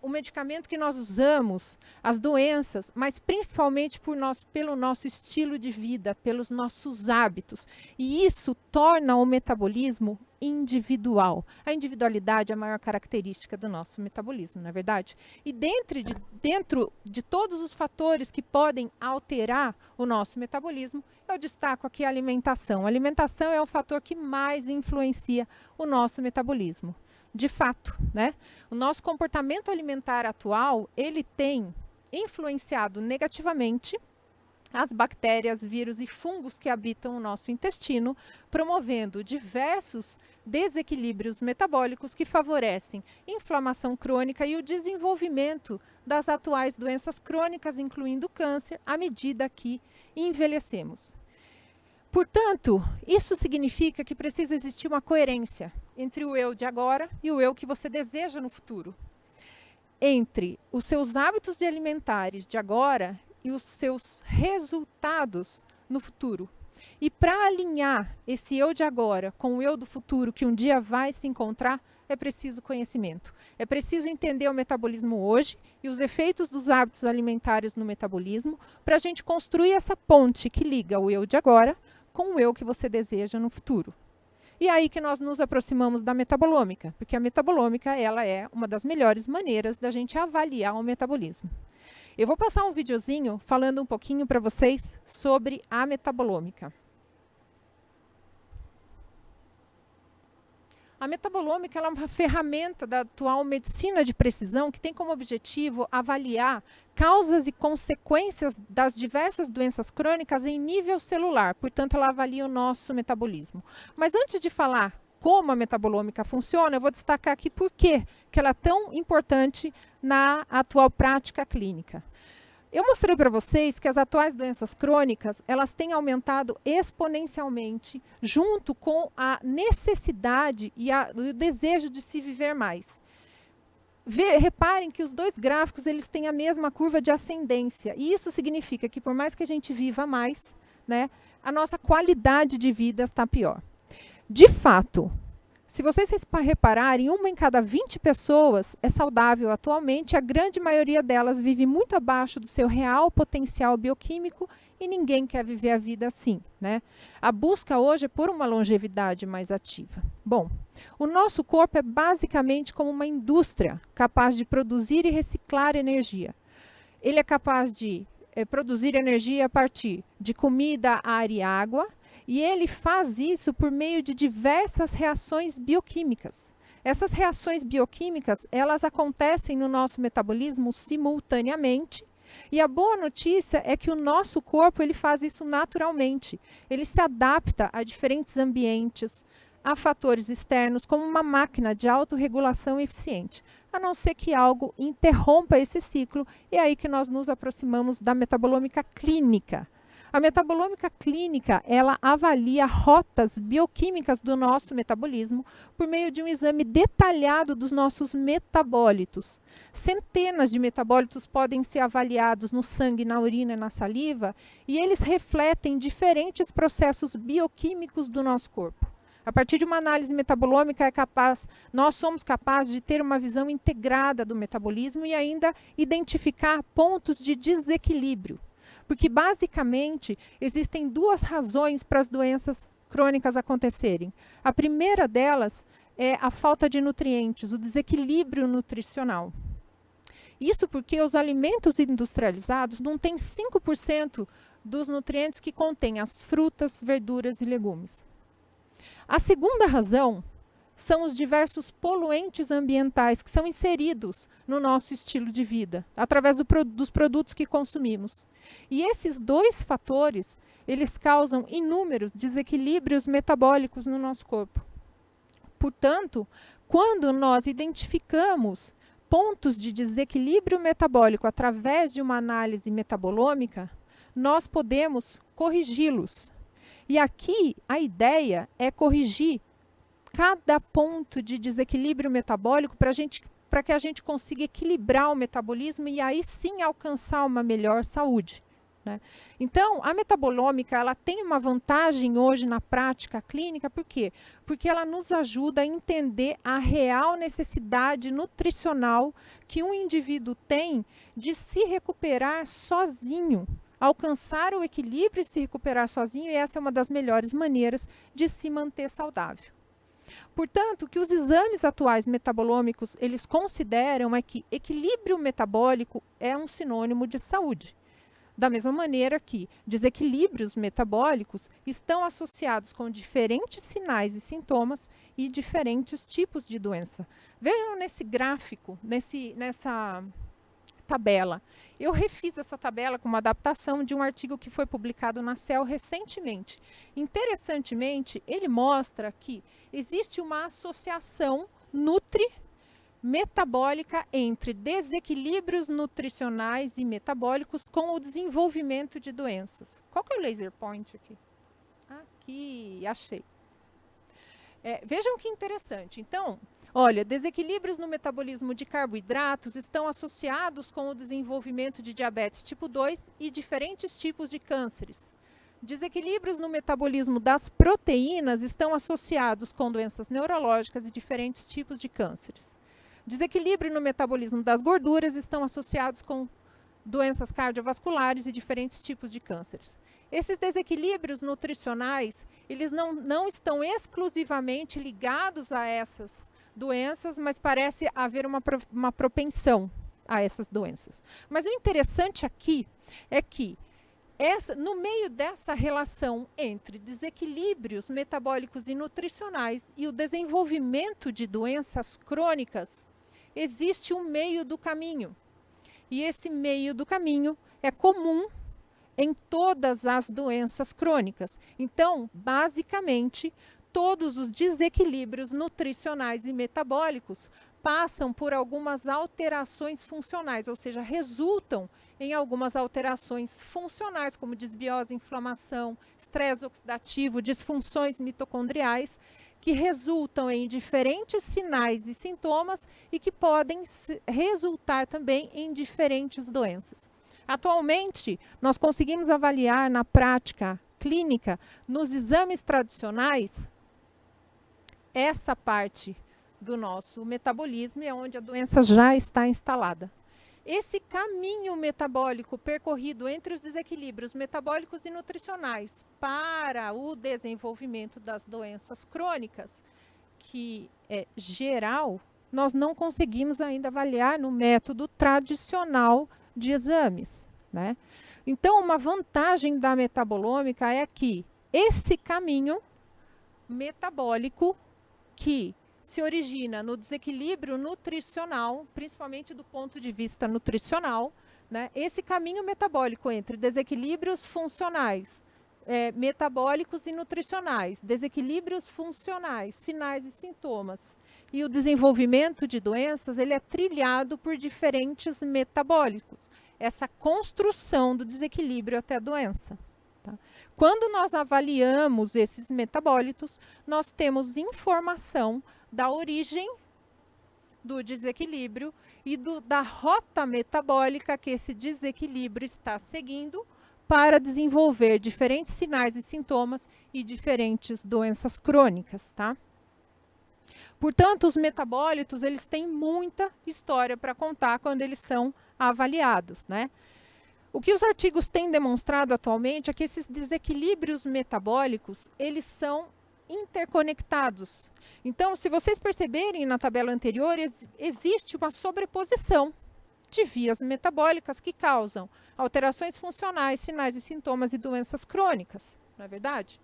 O medicamento que nós usamos, as doenças, mas principalmente pelo nosso estilo de vida, pelos nossos hábitos. E isso torna o metabolismo individual. A individualidade é a maior característica do nosso metabolismo, não é verdade? E dentro de todos os fatores que podem alterar o nosso metabolismo, eu destaco aqui a alimentação. A alimentação é o fator que mais influencia o nosso metabolismo. De fato, né? O nosso comportamento alimentar atual, ele tem influenciado negativamente as bactérias, vírus e fungos que habitam o nosso intestino, promovendo diversos desequilíbrios metabólicos que favorecem inflamação crônica e o desenvolvimento das atuais doenças crônicas, incluindo câncer, à medida que envelhecemos. Portanto, isso significa que precisa existir uma coerência entre o eu de agora e o eu que você deseja no futuro. Entre os seus hábitos alimentares de agora e os seus resultados no futuro. E para alinhar esse eu de agora com o eu do futuro, que um dia vai se encontrar, é preciso conhecimento. É preciso entender o metabolismo hoje e os efeitos dos hábitos alimentares no metabolismo, para a gente construir essa ponte que liga o eu de agora com o eu que você deseja no futuro. E é aí que nós nos aproximamos da metabolômica, porque a metabolômica ela é uma das melhores maneiras da gente avaliar o metabolismo. Eu vou passar um videozinho falando um pouquinho para vocês sobre a metabolômica. A metabolômica ela é uma ferramenta da atual medicina de precisão que tem como objetivo avaliar causas e consequências das diversas doenças crônicas em nível celular. Portanto, ela avalia o nosso metabolismo. Mas antes de falar como a metabolômica funciona, eu vou destacar aqui por que ela é tão importante na atual prática clínica. Eu mostrei para vocês que as atuais doenças crônicas, elas têm aumentado exponencialmente junto com a necessidade e o desejo de se viver mais. Reparem que os dois gráficos eles têm a mesma curva de ascendência. E isso significa que por mais que a gente viva mais, né, a nossa qualidade de vida está pior. De fato, se vocês repararem, 1 em cada 20 pessoas é saudável atualmente, a grande maioria delas vive muito abaixo do seu real potencial bioquímico e ninguém quer viver a vida assim, né? A busca hoje é por uma longevidade mais ativa. Bom, o nosso corpo é basicamente como uma indústria capaz de produzir e reciclar energia. Ele é capaz de produzir energia a partir de comida, ar e água, e ele faz isso por meio de diversas reações bioquímicas. Essas reações bioquímicas, elas acontecem no nosso metabolismo simultaneamente. E a boa notícia é que o nosso corpo ele faz isso naturalmente. Ele se adapta a diferentes ambientes, a fatores externos, como uma máquina de autorregulação eficiente. A não ser que algo interrompa esse ciclo, é aí que nós nos aproximamos da metabolômica clínica. A metabolômica clínica, ela avalia rotas bioquímicas do nosso metabolismo por meio de um exame detalhado dos nossos metabólitos. Centenas de metabólitos podem ser avaliados no sangue, na urina e na saliva, e eles refletem diferentes processos bioquímicos do nosso corpo. A partir de uma análise metabolômica, nós somos capazes de ter uma visão integrada do metabolismo e ainda identificar pontos de desequilíbrio. Porque, basicamente, existem duas razões para as doenças crônicas acontecerem. A primeira delas é a falta de nutrientes, o desequilíbrio nutricional. Isso porque os alimentos industrializados não têm 5% dos nutrientes que contêm as frutas, verduras e legumes. A segunda razão são os diversos poluentes ambientais que são inseridos no nosso estilo de vida, através dos produtos que consumimos. E esses dois fatores, eles causam inúmeros desequilíbrios metabólicos no nosso corpo. Portanto, quando nós identificamos pontos de desequilíbrio metabólico através de uma análise metabolômica, nós podemos corrigi-los. E aqui a ideia é corrigir cada ponto de desequilíbrio metabólico para que a gente consiga equilibrar o metabolismo e aí sim alcançar uma melhor saúde, né? Então, a metabolômica, ela tem uma vantagem hoje na prática clínica, por quê? Porque ela nos ajuda a entender a real necessidade nutricional que um indivíduo tem de se recuperar sozinho, alcançar o equilíbrio e se recuperar sozinho, e essa é uma das melhores maneiras de se manter saudável. Portanto, o que os exames atuais metabolômicos eles consideram é que equilíbrio metabólico é um sinônimo de saúde. Da mesma maneira que desequilíbrios metabólicos estão associados com diferentes sinais e sintomas e diferentes tipos de doença. Vejam nesse gráfico, nessa tabela. Eu refiz essa tabela com uma adaptação de um artigo que foi publicado na Cell recentemente. Interessantemente, ele mostra que existe uma associação metabólica entre desequilíbrios nutricionais e metabólicos com o desenvolvimento de doenças. Qual que é o laser point aqui? Aqui, achei. Vejam que interessante. Então, olha, desequilíbrios no metabolismo de carboidratos estão associados com o desenvolvimento de diabetes tipo 2 e diferentes tipos de cânceres. Desequilíbrios no metabolismo das proteínas estão associados com doenças neurológicas e diferentes tipos de cânceres. Desequilíbrio no metabolismo das gorduras estão associados com doenças cardiovasculares e diferentes tipos de cânceres. Esses desequilíbrios nutricionais, eles não estão exclusivamente ligados a essas doenças, mas parece haver uma propensão a essas doenças. Mas o interessante aqui é que no meio dessa relação entre desequilíbrios metabólicos e nutricionais e o desenvolvimento de doenças crônicas, existe um meio do caminho. E esse meio do caminho é comum em todas as doenças crônicas. Então, basicamente, todos os desequilíbrios nutricionais e metabólicos passam por algumas alterações funcionais, ou seja, resultam em algumas alterações funcionais, como desbiose, inflamação, estresse oxidativo, disfunções mitocondriais, que resultam em diferentes sinais e sintomas e que podem resultar também em diferentes doenças. Atualmente, nós conseguimos avaliar na prática clínica, nos exames tradicionais, essa parte do nosso metabolismo é onde a doença já está instalada. Esse caminho metabólico percorrido entre os desequilíbrios metabólicos e nutricionais para o desenvolvimento das doenças crônicas, que é geral, nós não conseguimos ainda avaliar no método tradicional de exames, né? Então, uma vantagem da metabolômica é que esse caminho metabólico que se origina no desequilíbrio nutricional, principalmente do ponto de vista nutricional, né? Esse caminho metabólico entre desequilíbrios funcionais, metabólicos e nutricionais, desequilíbrios funcionais, sinais e sintomas, e o desenvolvimento de doenças, ele é trilhado por diferentes metabólicos. Essa construção do desequilíbrio até a doença. Tá? Tá? Quando nós avaliamos esses metabólitos, nós temos informação da origem do desequilíbrio e da rota metabólica que esse desequilíbrio está seguindo para desenvolver diferentes sinais e sintomas e diferentes doenças crônicas, tá? Portanto, os metabólitos, eles têm muita história para contar quando eles são avaliados, né? O que os artigos têm demonstrado atualmente é que esses desequilíbrios metabólicos, eles são interconectados. Então, se vocês perceberem na tabela anterior, existe uma sobreposição de vias metabólicas que causam alterações funcionais, sinais e sintomas e doenças crônicas, não é verdade?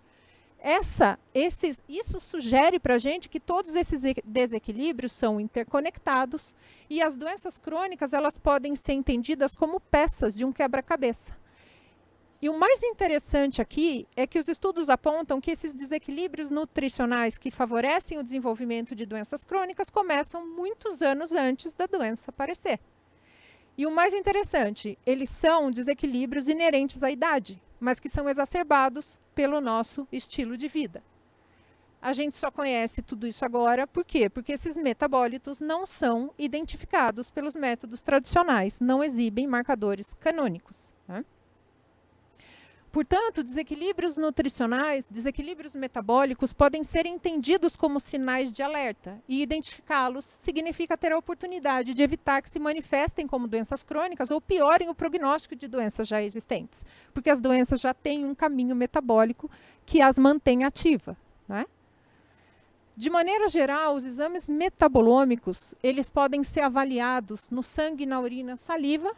Isso sugere para a gente que todos esses desequilíbrios são interconectados e as doenças crônicas, elas podem ser entendidas como peças de um quebra-cabeça. E o mais interessante aqui é que os estudos apontam que esses desequilíbrios nutricionais que favorecem o desenvolvimento de doenças crônicas começam muitos anos antes da doença aparecer. E o mais interessante, eles são desequilíbrios inerentes à idade, mas que são exacerbados pelo nosso estilo de vida. A gente só conhece tudo isso agora, por quê? Porque esses metabólitos não são identificados pelos métodos tradicionais, não exibem marcadores canônicos, né? Portanto, desequilíbrios nutricionais, desequilíbrios metabólicos podem ser entendidos como sinais de alerta e identificá-los significa ter a oportunidade de evitar que se manifestem como doenças crônicas ou piorem o prognóstico de doenças já existentes, porque as doenças já têm um caminho metabólico que as mantém ativa, né? De maneira geral, os exames metabolômicos, eles podem ser avaliados no sangue, na urina, saliva,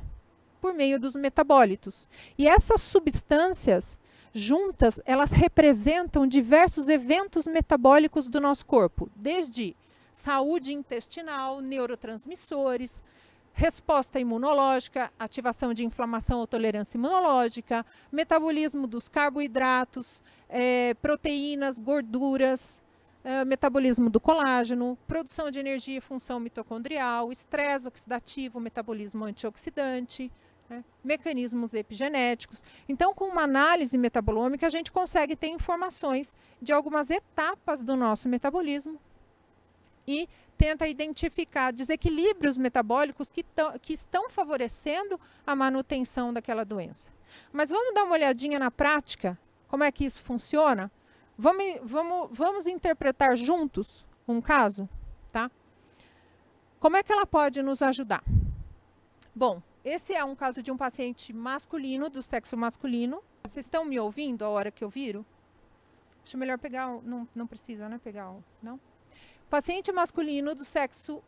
por meio dos metabólitos. E essas substâncias juntas, elas representam diversos eventos metabólicos do nosso corpo, desde saúde intestinal, neurotransmissores, resposta imunológica, ativação de inflamação ou tolerância imunológica, metabolismo dos carboidratos, proteínas, gorduras, metabolismo do colágeno, produção de energia e função mitocondrial, estresse oxidativo, metabolismo antioxidante, né, mecanismos epigenéticos. Então, com uma análise metabolômica, a gente consegue ter informações de algumas etapas do nosso metabolismo e tenta identificar desequilíbrios metabólicos que estão favorecendo a manutenção daquela doença. Mas vamos dar uma olhadinha na prática, como é que isso funciona? Vamos interpretar juntos um caso, tá? Como é que ela pode nos ajudar? Bom, esse é um caso de um paciente masculino, do sexo masculino. Vocês estão me ouvindo a hora que eu viro? Acho melhor pegar, não precisa, né? Pegar, não? Paciente masculino do sexo,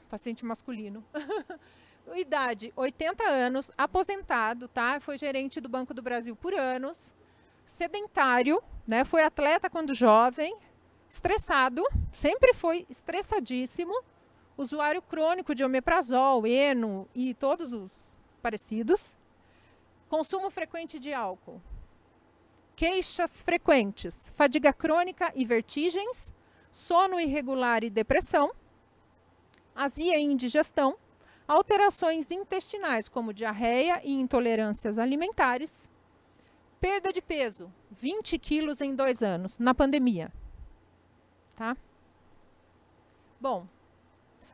paciente masculino. Idade, 80 anos, aposentado, tá? Foi gerente do Banco do Brasil por anos, sedentário, né? Foi atleta quando jovem, estressado, sempre foi estressadíssimo, usuário crônico de omeprazol, Eno e todos os parecidos, consumo frequente de álcool, queixas frequentes, fadiga crônica e vertigens, sono irregular e depressão, azia e indigestão, alterações intestinais como diarreia e intolerâncias alimentares, perda de peso, 20 quilos em 2 anos, na pandemia. Tá? Bom,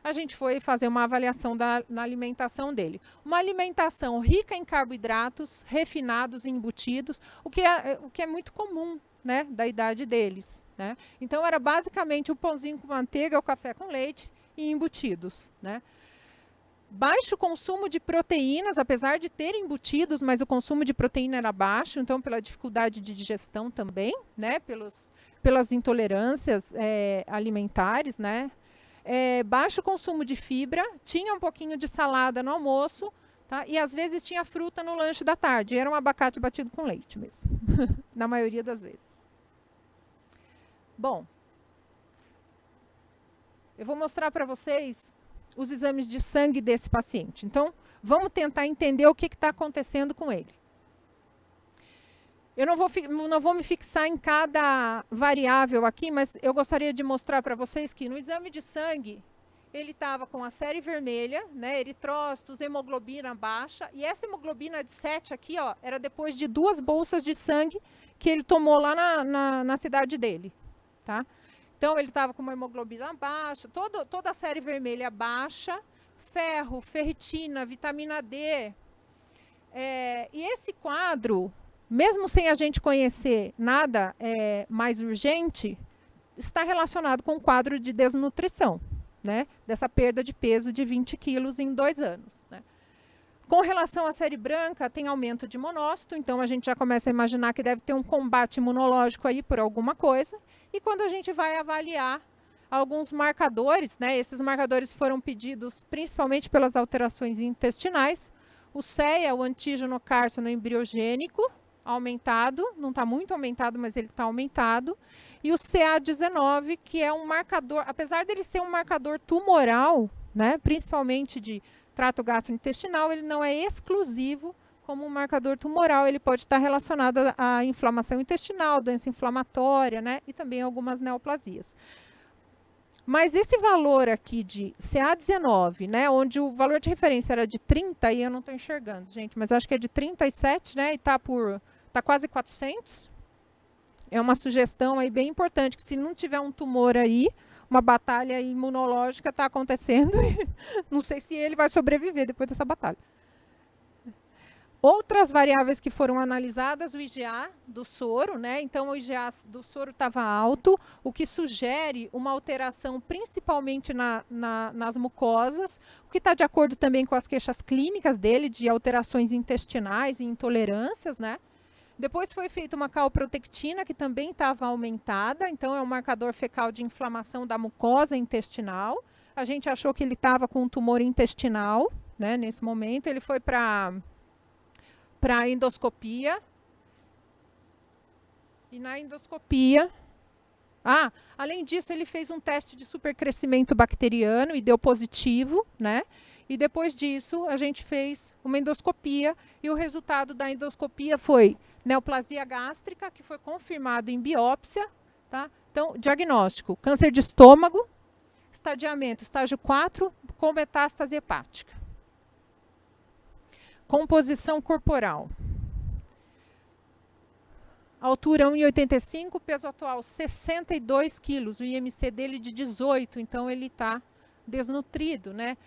a gente foi fazer uma avaliação na alimentação dele. Uma alimentação rica em carboidratos, refinados e embutidos, o que é muito comum, né, da idade deles, né? Então, era basicamente o pãozinho com manteiga, o café com leite e embutidos, né? Baixo consumo de proteínas, apesar de ter embutidos, mas o consumo de proteína era baixo, então pela dificuldade de digestão também, né? Pelas intolerâncias alimentares, né? Baixo consumo de fibra, tinha um pouquinho de salada no almoço, tá? E às vezes tinha fruta no lanche da tarde, era um abacate batido com leite mesmo, na maioria das vezes. Bom, eu vou mostrar para vocês os exames de sangue desse paciente. Então, vamos tentar entender o que está acontecendo com ele. Eu não vou me fixar em cada variável aqui, mas eu gostaria de mostrar para vocês que no exame de sangue, ele estava com a série vermelha, né, eritrócitos, hemoglobina baixa, e essa hemoglobina de 7 aqui, ó, era depois de 2 bolsas de sangue que ele tomou lá na cidade dele, tá? Então, ele estava com uma hemoglobina baixa, toda a série vermelha baixa, ferro, ferritina, vitamina D. E esse quadro, mesmo sem a gente conhecer nada mais urgente, está relacionado com o quadro de desnutrição, né? Dessa perda de peso de 20 quilos em 2 anos. Né? Com relação à série branca, tem aumento de monócito, então a gente já começa a imaginar que deve ter um combate imunológico aí por alguma coisa. E quando a gente vai avaliar alguns marcadores, né? Esses marcadores foram pedidos principalmente pelas alterações intestinais. O CEA, o antígeno cárcino embriogênico, aumentado, não está muito aumentado, mas ele está aumentado. E o CA19, que é um marcador, apesar dele ser um marcador tumoral, né, principalmente de trato gastrointestinal, ele não é exclusivo como um marcador tumoral, ele pode estar relacionado à inflamação intestinal, doença inflamatória, né, e também algumas neoplasias. Mas esse valor aqui de CA19, né, onde o valor de referência era de 30, e eu não estou enxergando, gente, mas acho que é de 37, né, e está quase 400. É uma sugestão aí bem importante, que se não tiver um tumor aí, uma batalha imunológica está acontecendo, e não sei se ele vai sobreviver depois dessa batalha. Outras variáveis que foram analisadas, o IgA do soro, né? Então o IgA do soro estava alto, o que sugere uma alteração principalmente nas mucosas, o que está de acordo também com as queixas clínicas dele, de alterações intestinais e intolerâncias, né? Depois foi feita uma calprotectina, que também estava aumentada, então é um marcador fecal de inflamação da mucosa intestinal. A gente achou que ele estava com um tumor intestinal, né? Nesse momento ele foi para endoscopia. E na endoscopia... além disso, ele fez um teste de supercrescimento bacteriano e deu positivo, né? E depois disso, a gente fez uma endoscopia e o resultado da endoscopia foi neoplasia gástrica, que foi confirmado em biópsia, tá? Então, diagnóstico, câncer de estômago, estadiamento, estágio 4, com metástase hepática. Composição corporal. Altura 1,85, peso atual 62 quilos, o IMC dele de 18, então ele está desnutrido, né?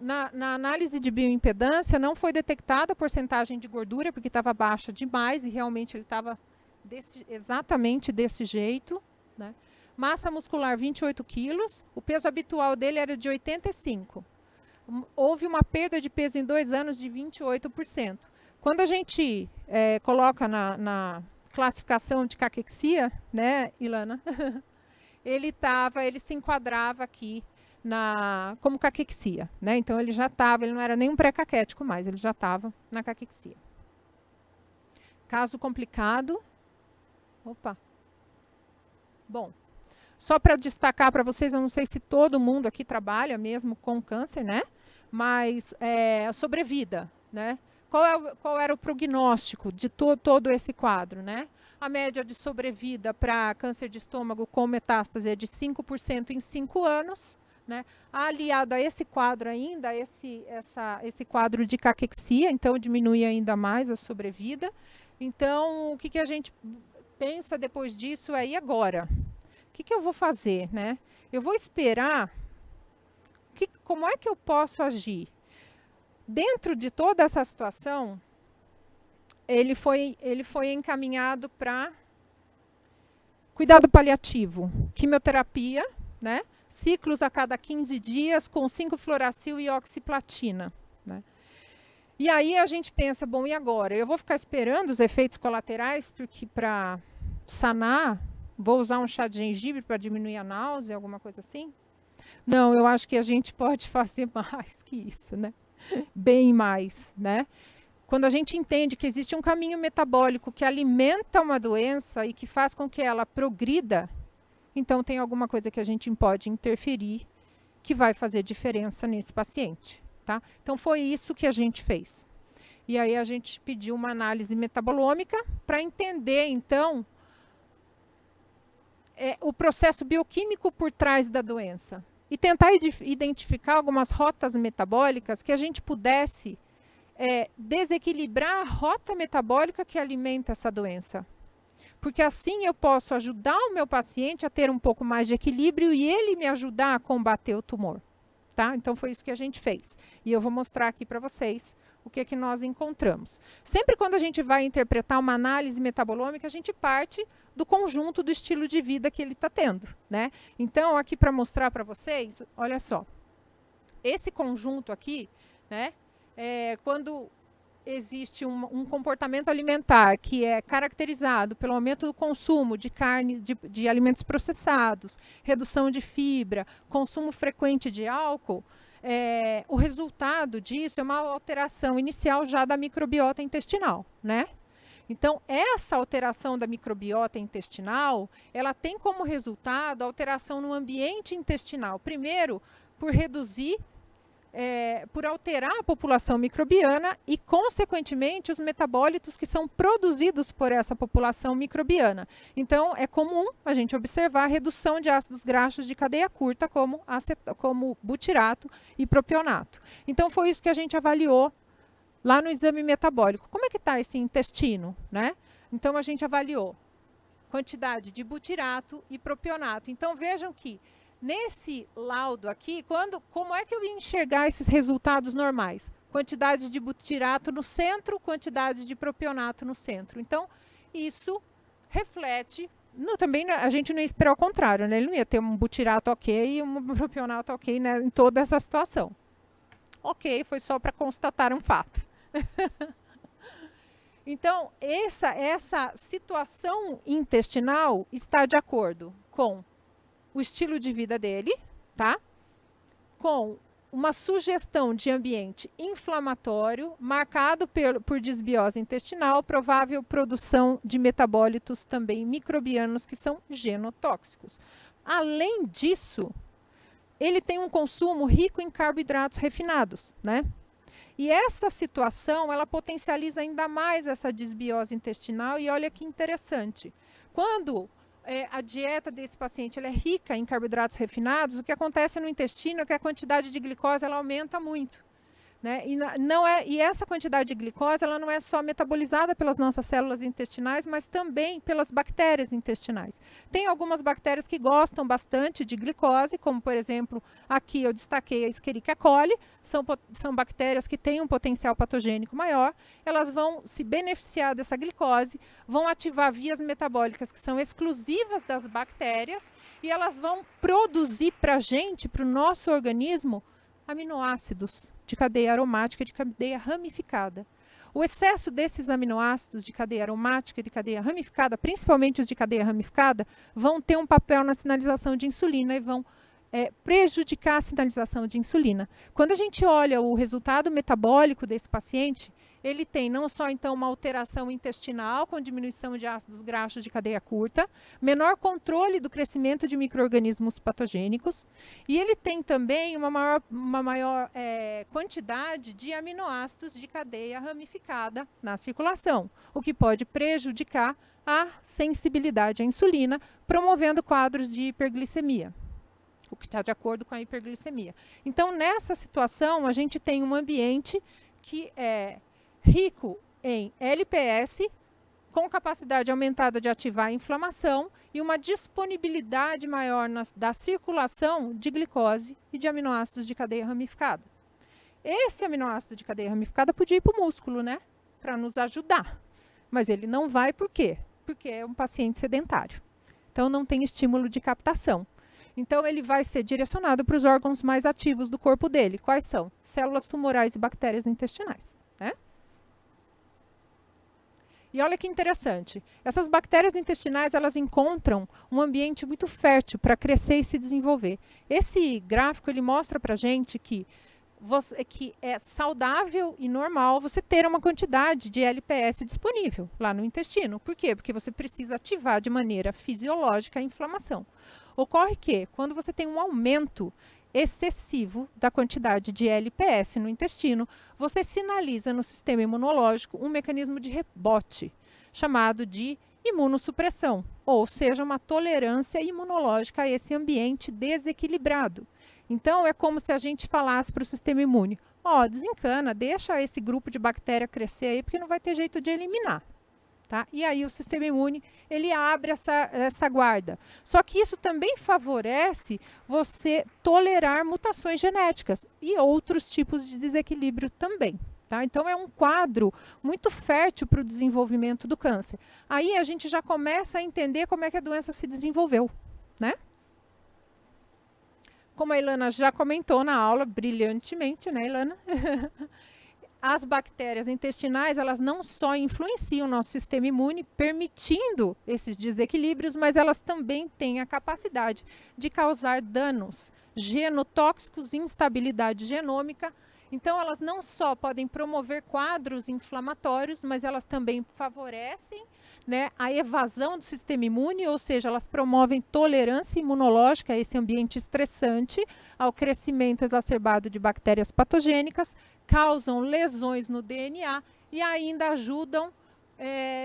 Na análise de bioimpedância não foi detectada a porcentagem de gordura, porque estava baixa demais e realmente ele estava exatamente desse jeito, né? Massa muscular 28 quilos, o peso habitual dele era de 85. Houve uma perda de peso em 2 anos de 28%. Quando a gente coloca na classificação de caquexia, né, Ilana? ele se enquadrava aqui como caquexia, né? Então ele já estava, ele não era nem um pré-caquético mais, ele já estava na caquexia. Caso complicado. Opa. Bom, só para destacar para vocês, eu não sei se todo mundo aqui trabalha mesmo com câncer, né? Mas a sobrevida, né? Qual era o prognóstico de todo esse quadro, né? A média de sobrevida para câncer de estômago com metástase é de 5% em 5 anos, né? Aliado a esse quadro ainda, esse quadro de caquexia, então diminui ainda mais a sobrevida. Então, o que a gente pensa depois disso é, e agora? O que eu vou fazer, né? Eu vou esperar? Como é que eu posso agir? Dentro de toda essa situação, ele foi encaminhado para cuidado paliativo, quimioterapia, né? Ciclos a cada 15 dias com 5-fluoracil e oxiplatina, né? E aí a gente pensa, bom, e agora? Eu vou ficar esperando os efeitos colaterais, porque para sanar, vou usar um chá de gengibre para diminuir a náusea, alguma coisa assim? Não, eu acho que a gente pode fazer mais que isso, né? Bem mais, né? Quando a gente entende que existe um caminho metabólico que alimenta uma doença e que faz com que ela progrida, então tem alguma coisa que a gente pode interferir que vai fazer diferença nesse paciente, tá? Então foi isso que a gente fez. E aí a gente pediu uma análise metabolômica para entender, então, o processo bioquímico por trás da doença. e tentar identificar algumas rotas metabólicas que a gente pudesse desequilibrar a rota metabólica que alimenta essa doença. Porque assim eu posso ajudar o meu paciente a ter um pouco mais de equilíbrio e ele me ajudar a combater o tumor. Tá? Então foi isso que a gente fez. E eu vou mostrar aqui para vocês o que nós encontramos. Sempre quando a gente vai interpretar uma análise metabolômica, a gente parte do conjunto do estilo de vida que ele está tendo, né? Então, aqui para mostrar para vocês, olha só. Esse conjunto aqui, né? Quando existe um comportamento alimentar que é caracterizado pelo aumento do consumo de carne, de alimentos processados, redução de fibra, consumo frequente de álcool, o resultado disso é uma alteração inicial já da microbiota intestinal, né? Então, essa alteração da microbiota intestinal, ela tem como resultado a alteração no ambiente intestinal. Primeiro, por reduzir, por alterar a população microbiana e, consequentemente, os metabólitos que são produzidos por essa população microbiana. Então, é comum a gente observar a redução de ácidos graxos de cadeia curta, como butirato e propionato. Então, foi isso que a gente avaliou lá no exame metabólico. Como é que está esse intestino, né? Então, a gente avaliou quantidade de butirato e propionato. Então, vejam que nesse laudo aqui, como é que eu ia enxergar esses resultados normais? Quantidade de butirato no centro, quantidade de propionato no centro. Então, isso reflete... também a gente não ia esperar o contrário, né? Ele não ia ter um butirato ok e um propionato ok, né, em toda essa situação. Ok, foi só para constatar um fato. Então, essa situação intestinal está de acordo com o estilo de vida dele, tá? Com uma sugestão de ambiente inflamatório, marcado por desbiose intestinal, provável produção de metabólitos também microbianos que são genotóxicos. Além disso, ele tem um consumo rico em carboidratos refinados, né? E essa situação, ela potencializa ainda mais essa desbiose intestinal e olha que interessante. Quando a dieta desse paciente ela é rica em carboidratos refinados, o que acontece no intestino é que a quantidade de glicose ela aumenta muito, né? E essa quantidade de glicose ela não é só metabolizada pelas nossas células intestinais, mas também pelas bactérias intestinais. Tem algumas bactérias que gostam bastante de glicose, como por exemplo, aqui eu destaquei a Escherichia coli, são bactérias que têm um potencial patogênico maior, elas vão se beneficiar dessa glicose, vão ativar vias metabólicas que são exclusivas das bactérias e elas vão produzir para a gente, para o nosso organismo, aminoácidos de cadeia aromática e de cadeia ramificada. O excesso desses aminoácidos de cadeia aromática e de cadeia ramificada, principalmente os de cadeia ramificada, vão ter um papel na sinalização de insulina e vão prejudicar a sinalização de insulina. Quando a gente olha o resultado metabólico desse paciente, ele tem não só então uma alteração intestinal com diminuição de ácidos graxos de cadeia curta, menor controle do crescimento de micro-organismos patogênicos, e ele tem também uma maior quantidade de aminoácidos de cadeia ramificada na circulação, o que pode prejudicar a sensibilidade à insulina, promovendo quadros de hiperglicemia, o que está de acordo com a hiperglicemia. Então, nessa situação, a gente tem um ambiente que é rico em LPS, com capacidade aumentada de ativar a inflamação e uma disponibilidade maior da circulação de glicose e de aminoácidos de cadeia ramificada. Esse aminoácido de cadeia ramificada podia ir para o músculo, né? Para nos ajudar. Mas ele não vai por quê? Porque é um paciente sedentário. Então, não tem estímulo de captação. Então, ele vai ser direcionado para os órgãos mais ativos do corpo dele. Quais são? Células tumorais e bactérias intestinais, né? E olha que interessante, essas bactérias intestinais, elas encontram um ambiente muito fértil para crescer e se desenvolver. Esse gráfico, ele mostra para a gente que é saudável e normal você ter uma quantidade de LPS disponível lá no intestino. Por quê? Porque você precisa ativar de maneira fisiológica a inflamação. Ocorre que, quando você tem um aumento excessivo da quantidade de LPS no intestino, você sinaliza no sistema imunológico um mecanismo de rebote, chamado de imunossupressão, ou seja, uma tolerância imunológica a esse ambiente desequilibrado. Então, é como se a gente falasse para o sistema imune, desencana, deixa esse grupo de bactéria crescer aí, porque não vai ter jeito de eliminar. Tá? E aí o sistema imune, ele abre essa guarda. Só que isso também favorece você tolerar mutações genéticas e outros tipos de desequilíbrio também. Tá? Então, é um quadro muito fértil para o desenvolvimento do câncer. Aí a gente já começa a entender como é que a doença se desenvolveu, né? Como a Ilana já comentou na aula, brilhantemente, né, Ilana? As bactérias intestinais, elas não só influenciam o nosso sistema imune, permitindo esses desequilíbrios, mas elas também têm a capacidade de causar danos genotóxicos, instabilidade genômica. Então, elas não só podem promover quadros inflamatórios, mas elas também favorecem, né, a evasão do sistema imune, ou seja, elas promovem tolerância imunológica a esse ambiente estressante, ao crescimento exacerbado de bactérias patogênicas, causam lesões no DNA e ainda ajudam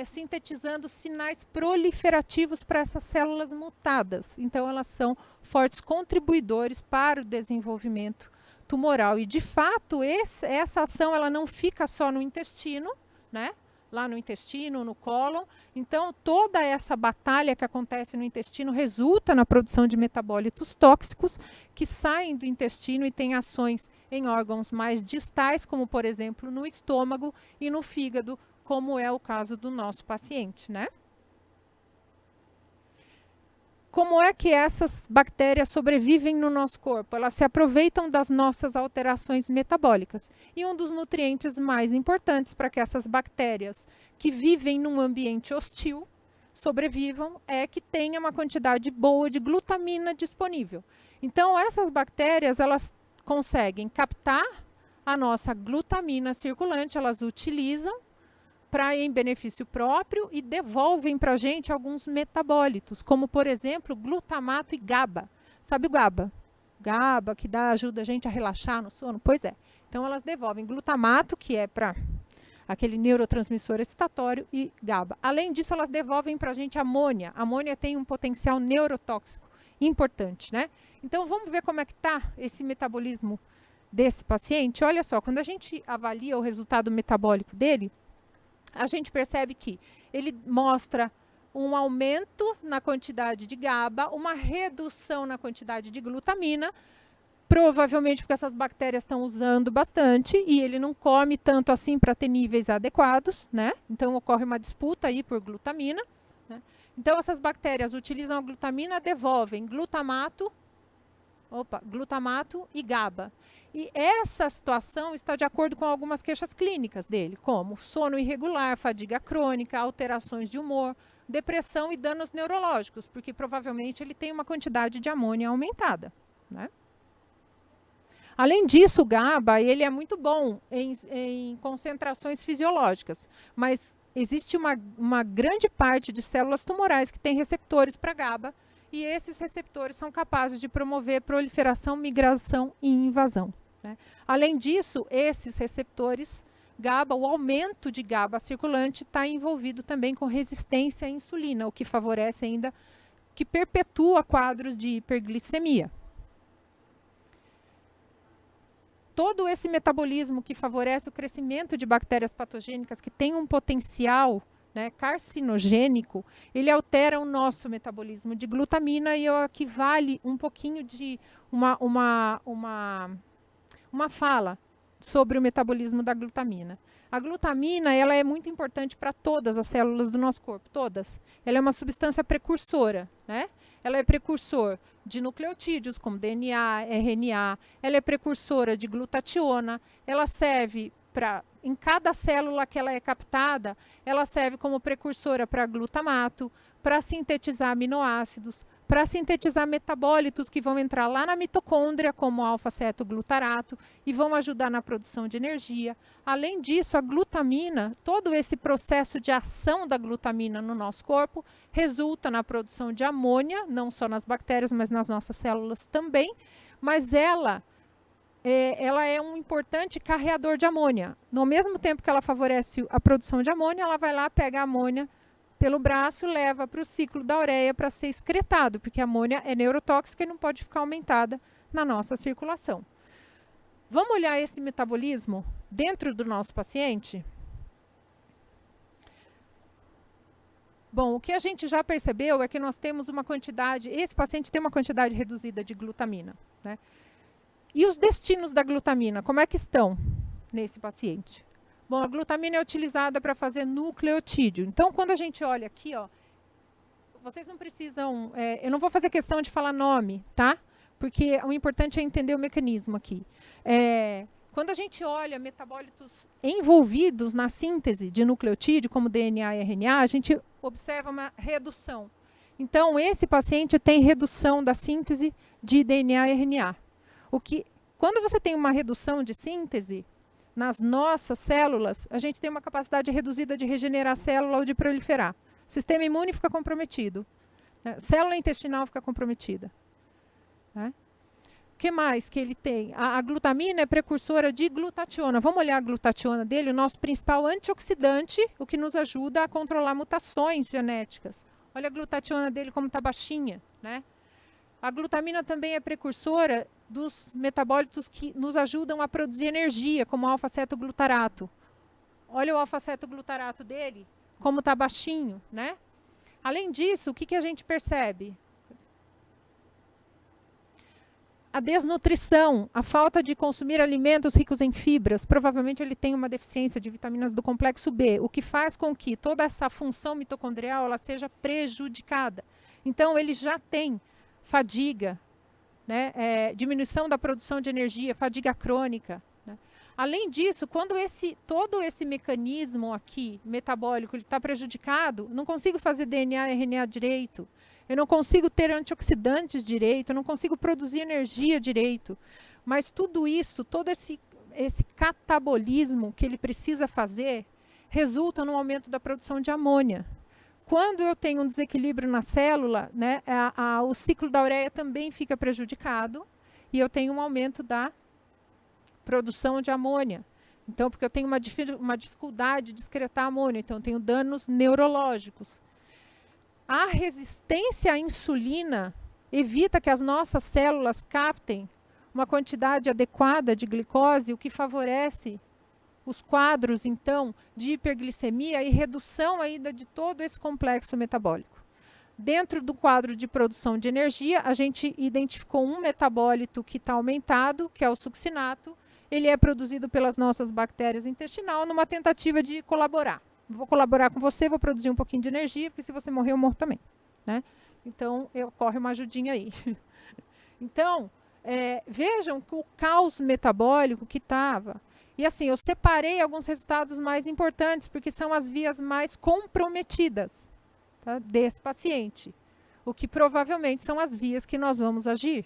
sintetizando sinais proliferativos para essas células mutadas. Então, elas são fortes contribuidores para o desenvolvimento tumoral. E, de fato, essa ação ela não fica só no intestino, né? Lá no intestino, no cólon. Então, toda essa batalha que acontece no intestino resulta na produção de metabólitos tóxicos que saem do intestino e têm ações em órgãos mais distais, como, por exemplo, no estômago e no fígado, como é o caso do nosso paciente, né? Como é que essas bactérias sobrevivem no nosso corpo? Elas se aproveitam das nossas alterações metabólicas. E um dos nutrientes mais importantes para que essas bactérias que vivem num ambiente hostil sobrevivam é que tenha uma quantidade boa de glutamina disponível. Então, essas bactérias, elas conseguem captar a nossa glutamina circulante, elas utilizam em benefício próprio e devolvem para a gente alguns metabólitos, como, por exemplo, glutamato e GABA. Sabe o GABA? GABA, que ajuda a gente a relaxar no sono? Pois é. Então, elas devolvem glutamato, que é para aquele neurotransmissor excitatório, e GABA. Além disso, elas devolvem para a gente amônia. A amônia tem um potencial neurotóxico importante, né? Então, vamos ver como é que está esse metabolismo desse paciente. Olha só, quando a gente avalia o resultado metabólico dele, a gente percebe que ele mostra um aumento na quantidade de GABA, uma redução na quantidade de glutamina, provavelmente porque essas bactérias estão usando bastante e ele não come tanto assim para ter níveis adequados, né? Então, ocorre uma disputa aí por glutamina, né? Então, essas bactérias utilizam a glutamina, devolvem glutamato e GABA. E essa situação está de acordo com algumas queixas clínicas dele, como sono irregular, fadiga crônica, alterações de humor, depressão e danos neurológicos, porque provavelmente ele tem uma quantidade de amônia aumentada, né? Além disso, o GABA ele é muito bom em concentrações fisiológicas, mas existe uma grande parte de células tumorais que tem receptores para GABA, e esses receptores são capazes de promover proliferação, migração e invasão, né? Além disso, esses receptores GABA, o aumento de GABA circulante está envolvido também com resistência à insulina, o que favorece ainda, que perpetua quadros de hiperglicemia. Todo esse metabolismo que favorece o crescimento de bactérias patogênicas que tem um potencial, né, carcinogênico, ele altera o nosso metabolismo de glutamina e aqui vale um pouquinho de uma fala sobre o metabolismo da glutamina. A glutamina ela é muito importante para todas as células do nosso corpo, todas. Ela é uma substância precursora, né? Ela é precursor de nucleotídeos, como DNA, RNA. Ela é precursora de glutationa. Ela serve para, em cada célula que ela é captada, ela serve como precursora para glutamato, para sintetizar aminoácidos, para sintetizar metabólitos que vão entrar lá na mitocôndria, como alfa-cetoglutarato, e vão ajudar na produção de energia. Além disso, a glutamina, todo esse processo de ação da glutamina no nosso corpo, resulta na produção de amônia, não só nas bactérias, mas nas nossas células também, mas ela é um importante carreador de amônia. No mesmo tempo que ela favorece a produção de amônia, ela vai lá, pega a amônia pelo braço, leva para o ciclo da ureia para ser excretado, porque a amônia é neurotóxica e não pode ficar aumentada na nossa circulação. Vamos olhar esse metabolismo dentro do nosso paciente? Bom, o que a gente já percebeu é que nós temos uma quantidade, esse paciente tem uma quantidade reduzida de glutamina, né? E os destinos da glutamina, como é que estão nesse paciente? Bom, a glutamina é utilizada para fazer nucleotídeo. Então, quando a gente olha aqui, ó, vocês não precisam, eu não vou fazer questão de falar nome, tá? Porque o importante é entender o mecanismo aqui. Quando a gente olha metabólitos envolvidos na síntese de nucleotídeo, como DNA e RNA, a gente observa uma redução. Então, esse paciente tem redução da síntese de DNA e RNA. Quando você tem uma redução de síntese, nas nossas células, a gente tem uma capacidade reduzida de regenerar a célula ou de proliferar. O sistema imune fica comprometido. Né? Célula intestinal fica comprometida. Né? O que mais que ele tem? A glutamina é precursora de glutationa. Vamos olhar a glutationa dele, o nosso principal antioxidante, o que nos ajuda a controlar mutações genéticas. Olha a glutationa dele como está baixinha. Né? A glutamina também é precursora dos metabólitos que nos ajudam a produzir energia, como o alfa-cetoglutarato. Olha o alfa-cetoglutarato dele, como está baixinho, né? Além disso, o que a gente percebe? A desnutrição, a falta de consumir alimentos ricos em fibras, provavelmente ele tem uma deficiência de vitaminas do complexo B, o que faz com que toda essa função mitocondrial ela seja prejudicada. Então, ele já tem fadiga, né, diminuição da produção de energia, fadiga crônica. Né. Além disso, quando todo esse mecanismo aqui, metabólico, está prejudicado, não consigo fazer DNA e RNA direito, eu não consigo ter antioxidantes direito, eu não consigo produzir energia direito. Mas tudo isso, todo esse catabolismo que ele precisa fazer, resulta no aumento da produção de amônia. Quando eu tenho um desequilíbrio na célula, né, o ciclo da ureia também fica prejudicado e eu tenho um aumento da produção de amônia. Então, porque eu tenho uma dificuldade de excretar amônia, então eu tenho danos neurológicos. A resistência à insulina evita que as nossas células captem uma quantidade adequada de glicose, o que favorece os quadros, então, de hiperglicemia e redução ainda de todo esse complexo metabólico. Dentro do quadro de produção de energia, a gente identificou um metabólito que está aumentado, que é o succinato. Ele é produzido pelas nossas bactérias intestinais numa tentativa de colaborar. Vou colaborar com você, vou produzir um pouquinho de energia, porque se você morrer, eu morro também. Né? Então, ocorre uma ajudinha aí. Então, vejam que o caos metabólico que estava... E assim, eu separei alguns resultados mais importantes, porque são as vias mais comprometidas, tá, desse paciente. O que provavelmente são as vias que nós vamos agir.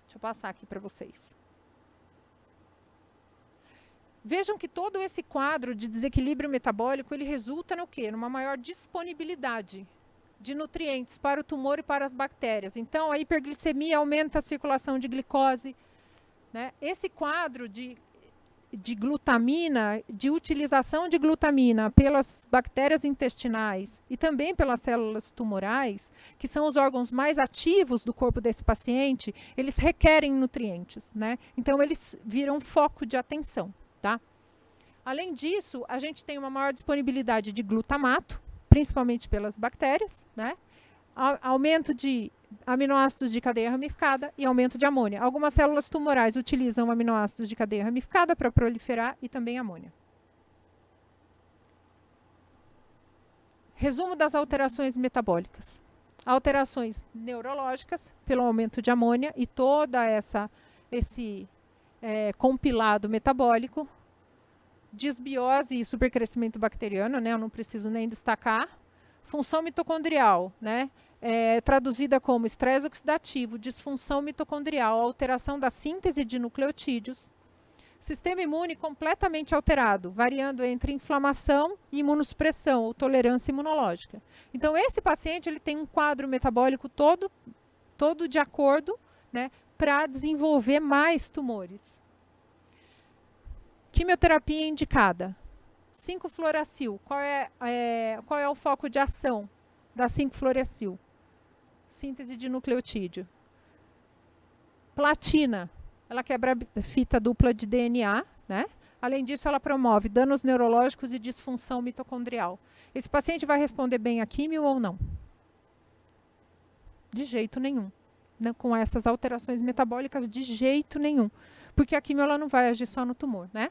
Deixa eu passar aqui para vocês. Vejam que todo esse quadro de desequilíbrio metabólico, ele resulta no quê? Numa maior disponibilidade de nutrientes para o tumor e para as bactérias. Então, a hiperglicemia aumenta a circulação de glicose. Né? Esse quadro de glutamina, de utilização de glutamina pelas bactérias intestinais e também pelas células tumorais, que são os órgãos mais ativos do corpo desse paciente, eles requerem nutrientes. Né? Então, eles viram foco de atenção. Tá? Além disso, a gente tem uma maior disponibilidade de glutamato, principalmente pelas bactérias, né? Aumento de aminoácidos de cadeia ramificada e aumento de amônia. Algumas células tumorais utilizam aminoácidos de cadeia ramificada para proliferar e também amônia. Resumo das alterações metabólicas. Alterações neurológicas pelo aumento de amônia e toda esse compilado metabólico. Disbiose e supercrescimento bacteriano, né? Eu não preciso nem destacar. Função mitocondrial, né? Traduzida como estresse oxidativo, disfunção mitocondrial, alteração da síntese de nucleotídeos. Sistema imune completamente alterado, variando entre inflamação e imunossupressão, ou tolerância imunológica. Então, esse paciente ele tem um quadro metabólico todo de acordo, né, para desenvolver mais tumores. Quimioterapia indicada. 5-fluoracil. Qual é o foco de ação da 5-fluoracil? Síntese de nucleotídeo. Platina, ela quebra a fita dupla de DNA, né? Além disso, ela promove danos neurológicos e disfunção mitocondrial. Esse paciente vai responder bem a químio ou não? De jeito nenhum. Não, com essas alterações metabólicas, de jeito nenhum. Porque a químio ela não vai agir só no tumor, né?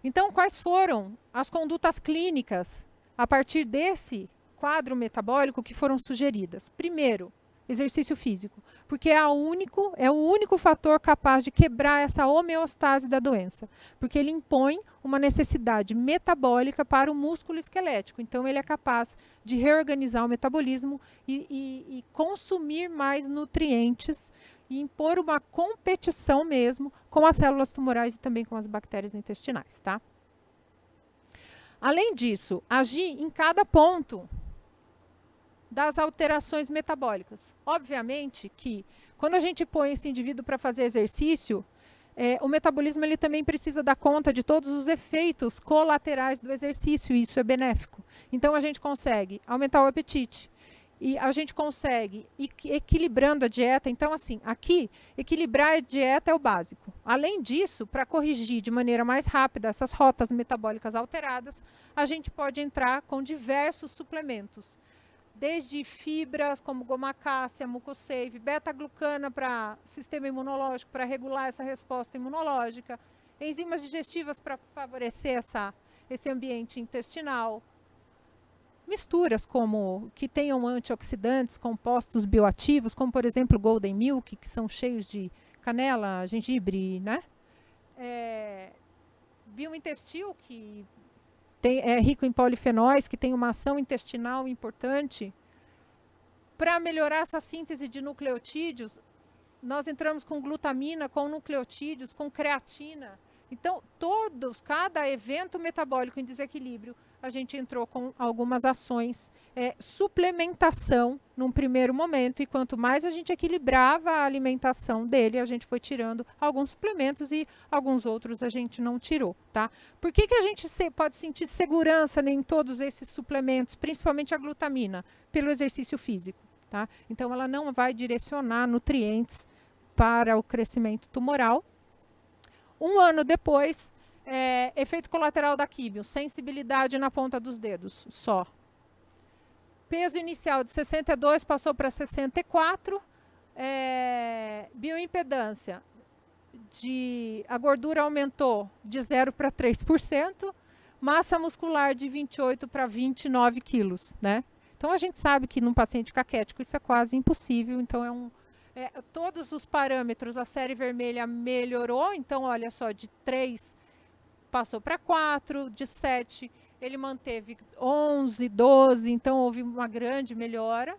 Então, quais foram as condutas clínicas a partir desse quadro metabólico que foram sugeridas? Primeiro, exercício físico, porque é o único fator capaz de quebrar essa homeostase da doença, porque ele impõe uma necessidade metabólica para o músculo esquelético. Então, ele é capaz de reorganizar o metabolismo e consumir mais nutrientes e impor uma competição mesmo com as células tumorais e também com as bactérias intestinais, tá? Além disso, agir em cada ponto das alterações metabólicas. Obviamente que quando a gente põe esse indivíduo para fazer exercício, o metabolismo ele também precisa dar conta de todos os efeitos colaterais do exercício, e isso é benéfico. Então a gente consegue aumentar o apetite, e a gente consegue equilibrando a dieta. Então, assim, aqui, equilibrar a dieta é o básico. Além disso, para corrigir de maneira mais rápida essas rotas metabólicas alteradas, a gente pode entrar com diversos suplementos. Desde fibras como gomacácea, mucosave, beta-glucana para sistema imunológico, para regular essa resposta imunológica, enzimas digestivas para favorecer esse ambiente intestinal, misturas que tenham antioxidantes, compostos bioativos, como por exemplo Golden Milk, que são cheios de canela, gengibre, né? Biointestil, que é rico em polifenóis, que tem uma ação intestinal importante. Para melhorar essa síntese de nucleotídeos, nós entramos com glutamina, com nucleotídeos, com creatina. Então, cada evento metabólico em desequilíbrio, a gente entrou com algumas ações, suplementação num primeiro momento, e quanto mais a gente equilibrava a alimentação dele, a gente foi tirando alguns suplementos e alguns outros a gente não tirou, tá? Por que a gente pode sentir segurança em todos esses suplementos, principalmente a glutamina? Pelo exercício físico, tá? Então, ela não vai direcionar nutrientes para o crescimento tumoral. Um ano depois, efeito colateral da químio, sensibilidade na ponta dos dedos, só. Peso inicial de 62 passou para 64. Bioimpedância, a gordura aumentou de 0 para 3%. Massa muscular de 28 para 29 quilos, né? Então, a gente sabe que num paciente caquético isso é quase impossível. Então, todos os parâmetros, a série vermelha melhorou. Então, olha só, de 3 passou para 4, de 7 ele manteve 11, 12, então houve uma grande melhora.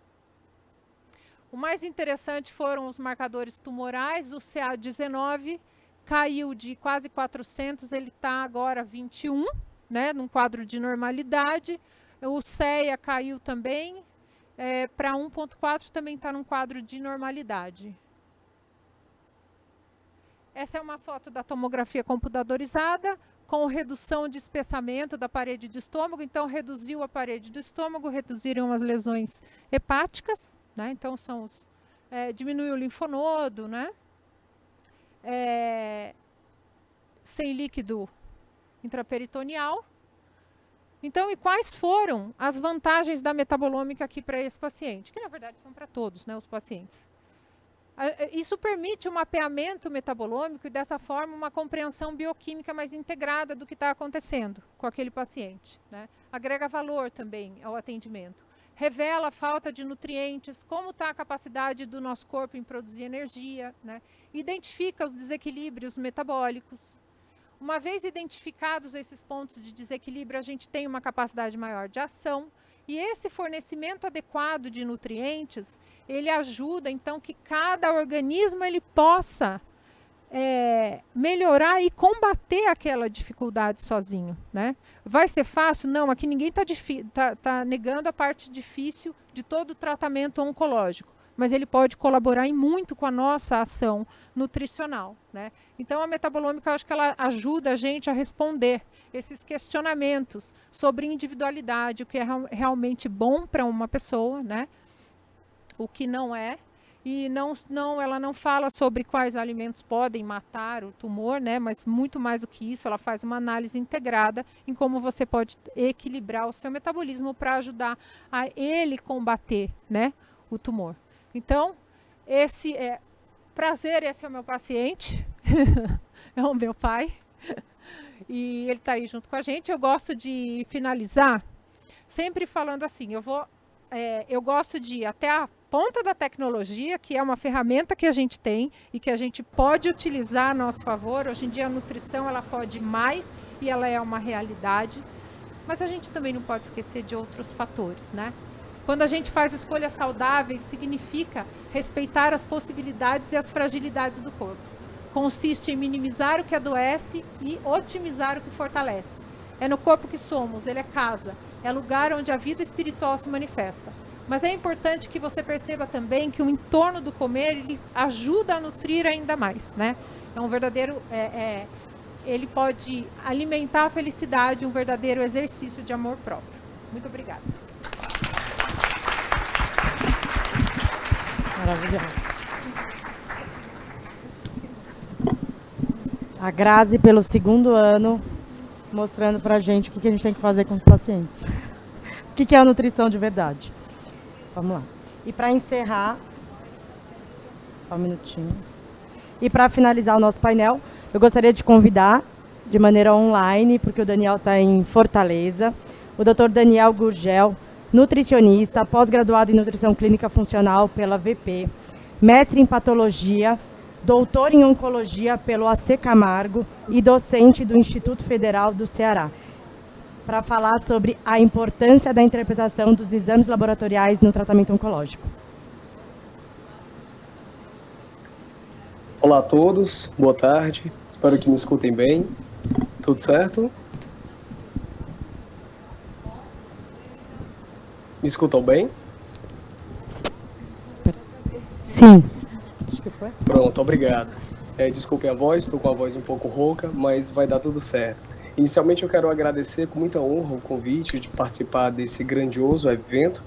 O mais interessante foram os marcadores tumorais. O CA19 caiu de quase 400, ele está agora 21, né, num quadro de normalidade. O CEA caiu também, para 1,4 também está num quadro de normalidade. Essa é uma foto da tomografia computadorizada com redução de espessamento da parede do estômago. Então, reduziu a parede do estômago, reduziram as lesões hepáticas, né? Então, diminuiu o linfonodo, né? Sem líquido intraperitoneal. Então, e quais foram as vantagens da metabolômica aqui para esse paciente? Que, na verdade, são para todos, né, os pacientes. Isso permite um mapeamento metabolômico e, dessa forma, uma compreensão bioquímica mais integrada do que está acontecendo com aquele paciente, né? Agrega valor também ao atendimento. Revela a falta de nutrientes, como está a capacidade do nosso corpo em produzir energia, né? Identifica os desequilíbrios metabólicos. Uma vez identificados esses pontos de desequilíbrio, a gente tem uma capacidade maior de ação. E esse fornecimento adequado de nutrientes, ele ajuda, então, que cada organismo ele possa melhorar e combater aquela dificuldade sozinho, né? Vai ser fácil? Não, aqui ninguém está negando a parte difícil de todo o tratamento oncológico, mas ele pode colaborar muito com a nossa ação nutricional, né? Então, a metabolômica, eu acho que ela ajuda a gente a responder esses questionamentos sobre individualidade, o que é realmente bom para uma pessoa, né? O que não é. e ela não fala sobre quais alimentos podem matar o tumor, né? Mas muito mais do que isso, ela faz uma análise integrada em como você pode equilibrar o seu metabolismo para ajudar a ele combater, né, o tumor. Então, esse é o meu paciente, é o meu pai, e ele está aí junto com a gente. Eu gosto de finalizar sempre falando assim, eu gosto de ir até a ponta da tecnologia, que é uma ferramenta que a gente tem e que a gente pode utilizar a nosso favor. Hoje em dia a nutrição ela pode mais e ela é uma realidade, mas a gente também não pode esquecer de outros fatores, né? Quando a gente faz escolhas saudáveis, significa respeitar as possibilidades e as fragilidades do corpo. Consiste em minimizar o que adoece e otimizar o que fortalece. É no corpo que somos, ele é casa, é lugar onde a vida espiritual se manifesta. Mas é importante que você perceba também que o entorno do comer, ele ajuda a nutrir ainda mais, né? É um verdadeiro, ele pode alimentar a felicidade, um verdadeiro exercício de amor próprio. Muito obrigada. Maravilhoso. A Grazi, pelo 2º ano, mostrando pra gente o que a gente tem que fazer com os pacientes. O que é a nutrição de verdade. Vamos lá. E para encerrar, só um minutinho. E para finalizar o nosso painel, eu gostaria de convidar, de maneira online, porque o Daniel está em Fortaleza, o Dr. Daniel Gurgel, nutricionista, pós-graduado em nutrição clínica funcional pela VP, mestre em patologia, doutor em oncologia pelo AC Camargo e docente do Instituto Federal do Ceará, para falar sobre a importância da interpretação dos exames laboratoriais no tratamento oncológico. Olá a todos, boa tarde, espero que me escutem bem. Tudo certo? Me escutam bem? Sim. Acho que foi. Pronto, obrigado. Desculpem a voz, estou com a voz um pouco rouca, mas vai dar tudo certo. Inicialmente eu quero agradecer com muita honra o convite de participar desse grandioso evento.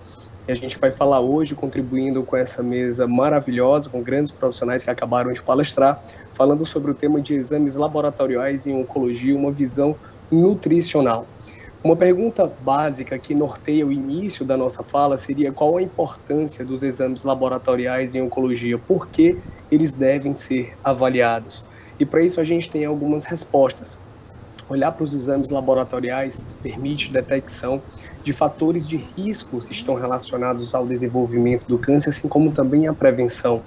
E a gente vai falar hoje, contribuindo com essa mesa maravilhosa, com grandes profissionais que acabaram de palestrar, falando sobre o tema de exames laboratoriais em oncologia, uma visão nutricional. Uma pergunta básica que norteia o início da nossa fala seria qual a importância dos exames laboratoriais em oncologia, por que eles devem ser avaliados. E para isso a gente tem algumas respostas. Olhar para os exames laboratoriais permite detecção de fatores de risco que estão relacionados ao desenvolvimento do câncer, assim como também a prevenção.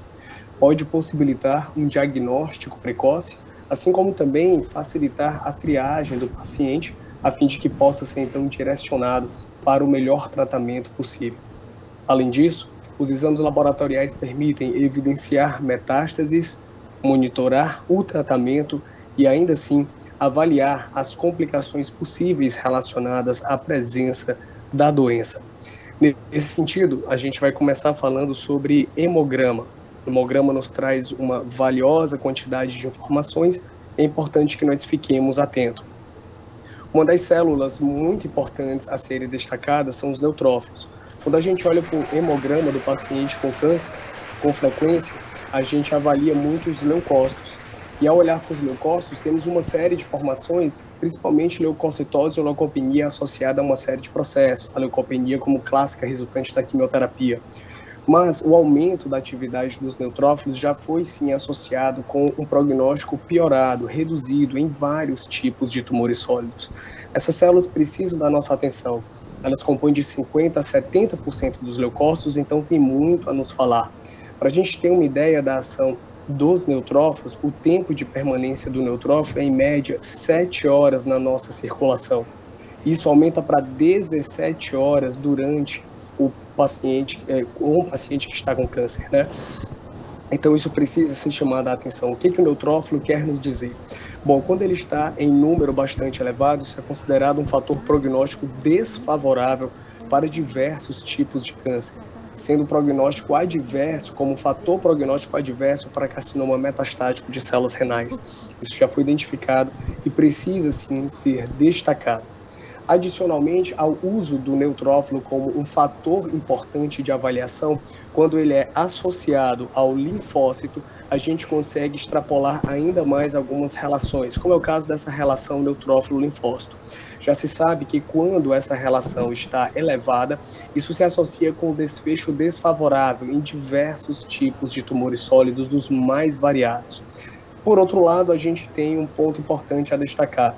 Pode possibilitar um diagnóstico precoce, assim como também facilitar a triagem do paciente, a fim de que possa ser então direcionado para o melhor tratamento possível. Além disso, os exames laboratoriais permitem evidenciar metástases, monitorar o tratamento e ainda assim avaliar as complicações possíveis relacionadas à presença da doença. Nesse sentido, a gente vai começar falando sobre hemograma. O hemograma nos traz uma valiosa quantidade de informações, é importante que nós fiquemos atentos. Uma das células muito importantes a serem destacadas são os neutrófilos. Quando a gente olha para o hemograma do paciente com câncer, com frequência, a gente avalia muito os leucócitos. E ao olhar para os leucócitos, temos uma série de formações, principalmente leucocitose ou leucopenia associada a uma série de processos. A leucopenia como clássica resultante da quimioterapia. Mas o aumento da atividade dos neutrófilos já foi sim associado com um prognóstico piorado, reduzido em vários tipos de tumores sólidos. Essas células precisam da nossa atenção. Elas compõem de 50% a 70% dos leucócitos, então tem muito a nos falar. Para a gente ter uma ideia da ação dos neutrófilos, o tempo de permanência do neutrófilo é em média 7 horas na nossa circulação. Isso aumenta para 17 horas durante um paciente que está com câncer, né? Então isso precisa ser chamado a atenção. O que o neutrófilo quer nos dizer? Bom, quando ele está em número bastante elevado, isso é considerado um fator prognóstico desfavorável para diversos tipos de câncer, sendo o prognóstico adverso como fator prognóstico adverso para carcinoma metastático de células renais. Isso já foi identificado e precisa sim ser destacado. Adicionalmente ao uso do neutrófilo como um fator importante de avaliação, quando ele é associado ao linfócito, a gente consegue extrapolar ainda mais algumas relações, como é o caso dessa relação neutrófilo-linfócito. Já se sabe que quando essa relação está elevada, isso se associa com um desfecho desfavorável em diversos tipos de tumores sólidos, dos mais variados. Por outro lado, a gente tem um ponto importante a destacar.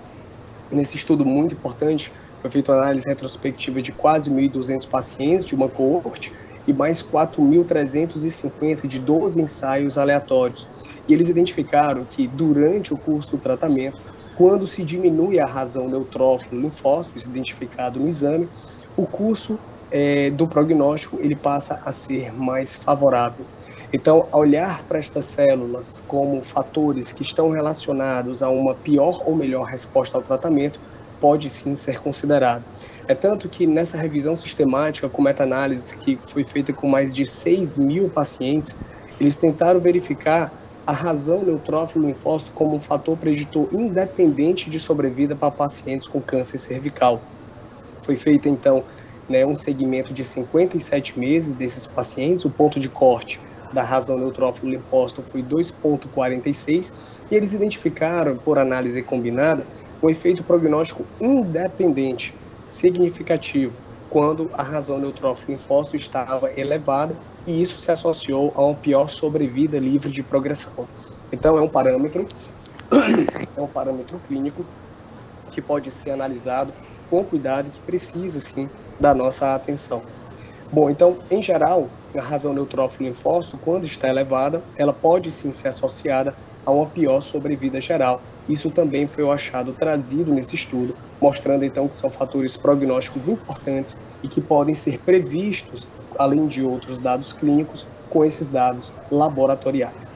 Nesse estudo muito importante, foi feita uma análise retrospectiva de quase 1.200 pacientes de uma coorte e mais 4.350 de 12 ensaios aleatórios. E eles identificaram que, durante o curso do tratamento, quando se diminui a razão neutrófilo linfócito, identificado no exame, o curso do prognóstico ele passa a ser mais favorável. Então, olhar para estas células como fatores que estão relacionados a uma pior ou melhor resposta ao tratamento pode sim ser considerado. É tanto que nessa revisão sistemática com meta-análise que foi feita com mais de 6.000 pacientes, eles tentaram verificar a razão neutrófilo linfócito como um fator preditor independente de sobrevida para pacientes com câncer cervical. Foi feito, então, um segmento de 57 meses desses pacientes, o ponto de corte da razão neutrófilo linfócito foi 2,46, e eles identificaram, por análise combinada, um efeito prognóstico independente significativo quando a razão neutrófilo linfócito estava elevada, e isso se associou a uma pior sobrevida livre de progressão. Então, é um parâmetro clínico que pode ser analisado com cuidado e que precisa, sim, da nossa atenção. Bom, então, em geral, a razão neutrófilo linfócito, quando está elevada, ela pode, sim, ser associada a uma pior sobrevida geral. Isso também foi o achado trazido nesse estudo, mostrando, então, que são fatores prognósticos importantes e que podem ser previstos, além de outros dados clínicos, com esses dados laboratoriais.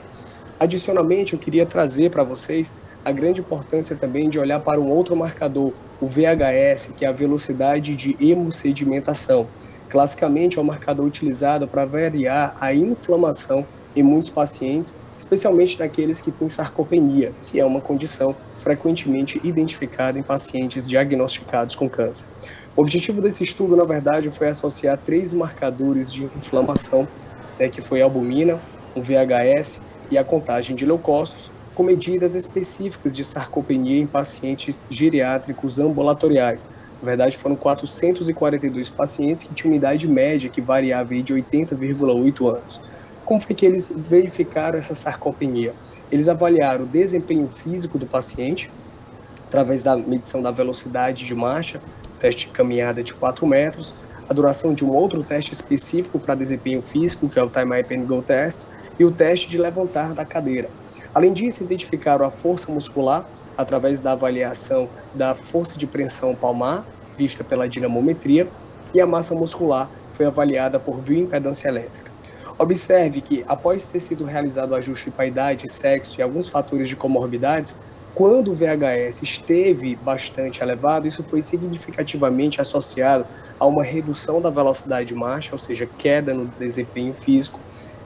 Adicionalmente, eu queria trazer para vocês a grande importância também de olhar para um outro marcador, o VHS, que é a velocidade de hemossedimentação. Classicamente, é um marcador utilizado para variar a inflamação em muitos pacientes, especialmente naqueles que têm sarcopenia, que é uma condição frequentemente identificada em pacientes diagnosticados com câncer. O objetivo desse estudo, na verdade, foi associar 3 marcadores de inflamação, que foi a albumina, o VHS e a contagem de leucócitos, com medidas específicas de sarcopenia em pacientes geriátricos ambulatoriais. Na verdade, foram 442 pacientes que tinham uma idade média que variava de 80,8 anos. Como foi que eles verificaram essa sarcopenia? Eles avaliaram o desempenho físico do paciente, através da medição da velocidade de marcha, teste de caminhada de 4 metros, a duração de um outro teste específico para desempenho físico, que é o Time Up and Go Test, e o teste de levantar da cadeira. Além disso, identificaram a força muscular, através da avaliação da força de pressão palmar, vista pela dinamometria, e a massa muscular foi avaliada por bioimpedância elétrica. Observe que, após ter sido realizado o ajuste para idade, sexo e alguns fatores de comorbidades, quando o VHS esteve bastante elevado, isso foi significativamente associado a uma redução da velocidade de marcha, ou seja, queda no desempenho físico,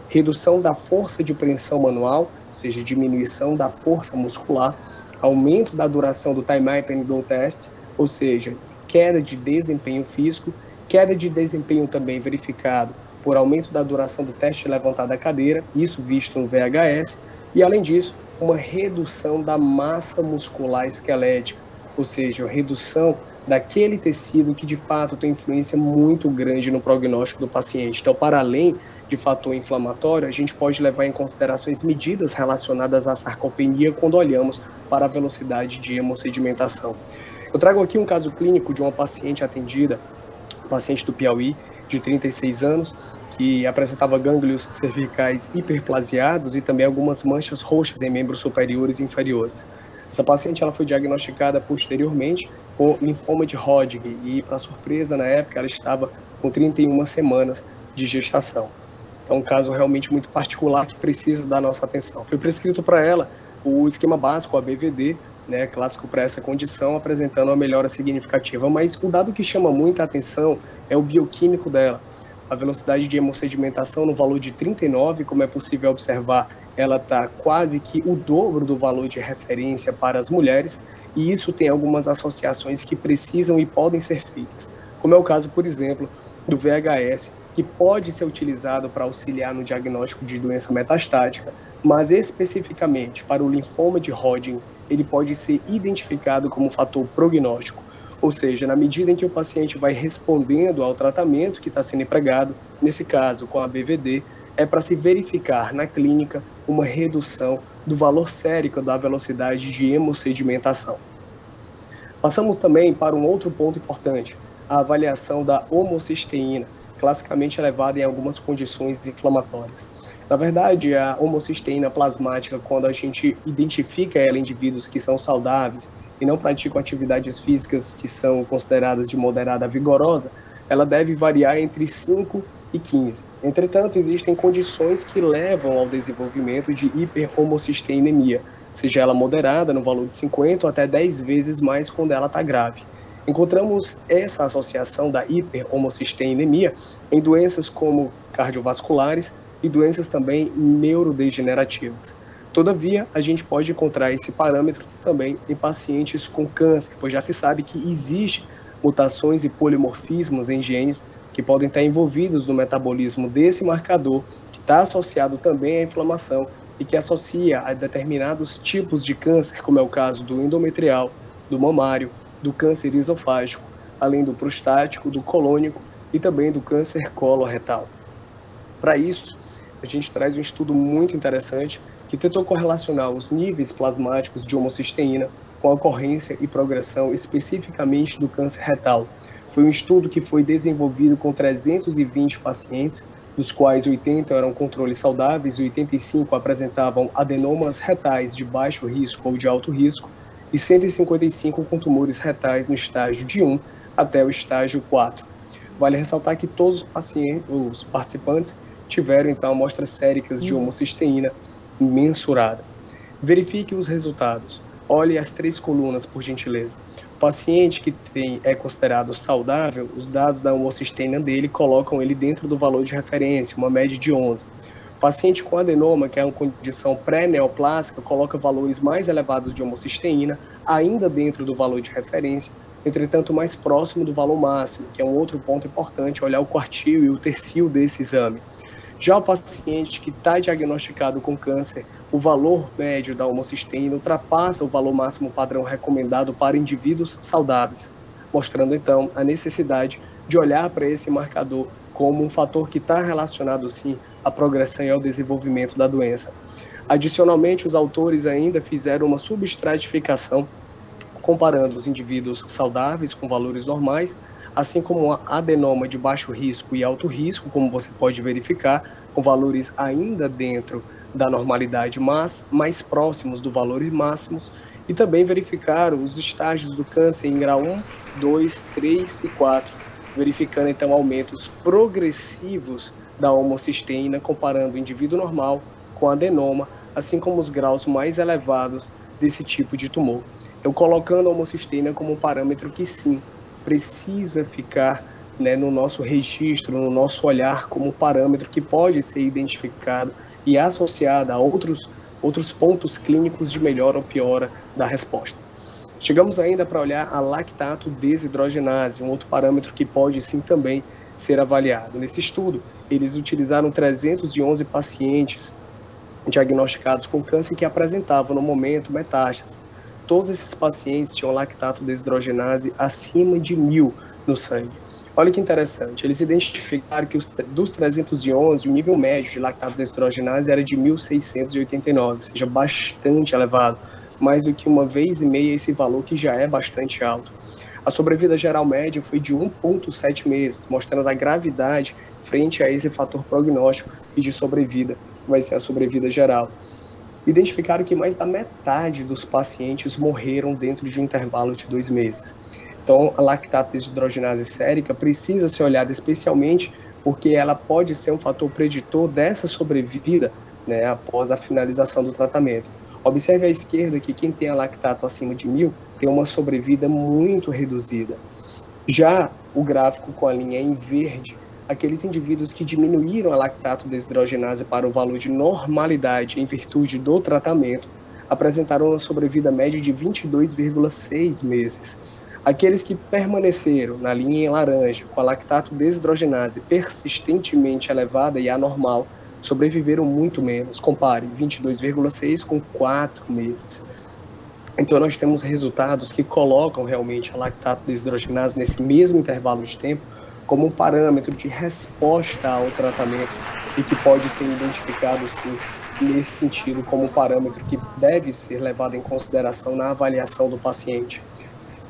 redução da força de preensão manual, ou seja, diminuição da força muscular, aumento da duração do Time Up and Go Test, ou seja, queda de desempenho físico, queda de desempenho também verificado por aumento da duração do teste de levantar da cadeira, isso visto no VHS, e além disso, uma redução da massa muscular esquelética, ou seja, a redução daquele tecido que de fato tem influência muito grande no prognóstico do paciente. Então, para além de fator inflamatório, a gente pode levar em considerações medidas relacionadas à sarcopenia quando olhamos para a velocidade de hemossedimentação. Eu trago aqui um caso clínico de uma paciente atendida, paciente do Piauí, de 36 anos, que apresentava gânglios cervicais hiperplasiados e também algumas manchas roxas em membros superiores e inferiores. Essa paciente ela foi diagnosticada posteriormente com linfoma de Hodgkin e, para surpresa, na época, ela estava com 31 semanas de gestação. Então, um caso realmente muito particular que precisa da nossa atenção. Foi prescrito para ela o esquema básico, a BVD, clássico para essa condição, apresentando uma melhora significativa. Mas o dado que chama muita atenção é o bioquímico dela. A velocidade de hemossedimentação no valor de 39, como é possível observar ela está quase que o dobro do valor de referência para as mulheres, e isso tem algumas associações que precisam e podem ser feitas, como é o caso, por exemplo, do VHS, que pode ser utilizado para auxiliar no diagnóstico de doença metastática, mas especificamente para o linfoma de Hodgkin, ele pode ser identificado como fator prognóstico, ou seja, na medida em que o paciente vai respondendo ao tratamento que está sendo empregado, nesse caso com a BVD, é para se verificar na clínica uma redução do valor sérico da velocidade de hemossedimentação. Passamos também para um outro ponto importante, a avaliação da homocisteína, classicamente elevada em algumas condições inflamatórias. Na verdade, a homocisteína plasmática, quando a gente identifica ela em indivíduos que são saudáveis e não praticam atividades físicas que são consideradas de moderada a vigorosa, ela deve variar entre 5 e 15. Entretanto, existem condições que levam ao desenvolvimento de hiperhomocisteinemia, seja ela moderada, no valor de 50 ou até 10 vezes mais quando ela está grave. Encontramos essa associação da hiperhomocisteinemia em doenças como cardiovasculares e doenças também neurodegenerativas. Todavia, a gente pode encontrar esse parâmetro também em pacientes com câncer, pois já se sabe que existe mutações e polimorfismos em genes que podem estar envolvidos no metabolismo desse marcador, que está associado também à inflamação e que associa a determinados tipos de câncer, como é o caso do endometrial, do mamário, do câncer esofágico, além do prostático, do colônico e também do câncer coloretal. Para isso, a gente traz um estudo muito interessante que tentou correlacionar os níveis plasmáticos de homocisteína com a ocorrência e progressão especificamente do câncer retal. Foi um estudo que foi desenvolvido com 320 pacientes, dos quais 80 eram controles saudáveis e 85 apresentavam adenomas retais de baixo risco ou de alto risco, e 155 com tumores retais no estágio de 1 até o estágio 4. Vale ressaltar que todos os participantes tiveram, então, amostras séricas de homocisteína mensurada. Verifique os resultados. Olhe as 3 colunas, por gentileza. O paciente que é considerado saudável, os dados da homocisteína dele colocam ele dentro do valor de referência, uma média de 11. O paciente com adenoma, que é uma condição pré-neoplásica, coloca valores mais elevados de homocisteína, ainda dentro do valor de referência, entretanto mais próximo do valor máximo, que é um outro ponto importante, olhar o quartil e o tercio desse exame. Já o paciente que está diagnosticado com câncer, o valor médio da homocisteína ultrapassa o valor máximo padrão recomendado para indivíduos saudáveis, mostrando então a necessidade de olhar para esse marcador como um fator que está relacionado sim à progressão e ao desenvolvimento da doença. Adicionalmente, os autores ainda fizeram uma subestratificação comparando os indivíduos saudáveis com valores normais, assim como a adenoma de baixo risco e alto risco, como você pode verificar, com valores ainda dentro da normalidade, mas mais próximos do valores máximos, e também verificar os estágios do câncer em grau 1, 2, 3 e 4, verificando então aumentos progressivos da homocisteína, comparando o indivíduo normal com adenoma, assim como os graus mais elevados desse tipo de tumor. Então, colocando a homocisteína como um parâmetro que sim, precisa ficar, né, no nosso registro, no nosso olhar, como parâmetro que pode ser identificado e associado a outros pontos clínicos de melhora ou piora da resposta. Chegamos ainda para olhar a lactato desidrogenase, um outro parâmetro que pode sim também ser avaliado. Nesse estudo, eles utilizaram 311 pacientes diagnosticados com câncer que apresentavam no momento metástases. Todos esses pacientes tinham lactato desidrogenase acima de 1000 no sangue. Olha que interessante, eles identificaram que dos 311, o nível médio de lactato desidrogenase era de 1689, ou seja, bastante elevado, mais do que 1,5 vezes esse valor que já é bastante alto. A sobrevida geral média foi de 1,7 meses, mostrando a gravidade frente a esse fator prognóstico e de sobrevida, que vai ser a sobrevida geral. Identificaram que mais da metade dos pacientes morreram dentro de um intervalo de 2 meses. Então, a lactato desidrogenase sérica precisa ser olhada especialmente porque ela pode ser um fator preditor dessa sobrevida, né, após a finalização do tratamento. Observe à esquerda que quem tem a lactato acima de 1000 tem uma sobrevida muito reduzida. Já o gráfico com a linha em verde aqueles indivíduos que diminuíram a lactato desidrogenase para o valor de normalidade em virtude do tratamento apresentaram uma sobrevida média de 22,6 meses. Aqueles que permaneceram na linha em laranja com a lactato desidrogenase persistentemente elevada e anormal sobreviveram muito menos. Compare 22,6 com 4 meses. Então nós temos resultados que colocam realmente a lactato desidrogenase nesse mesmo intervalo de tempo como um parâmetro de resposta ao tratamento e que pode ser identificado, sim, nesse sentido, como um parâmetro que deve ser levado em consideração na avaliação do paciente.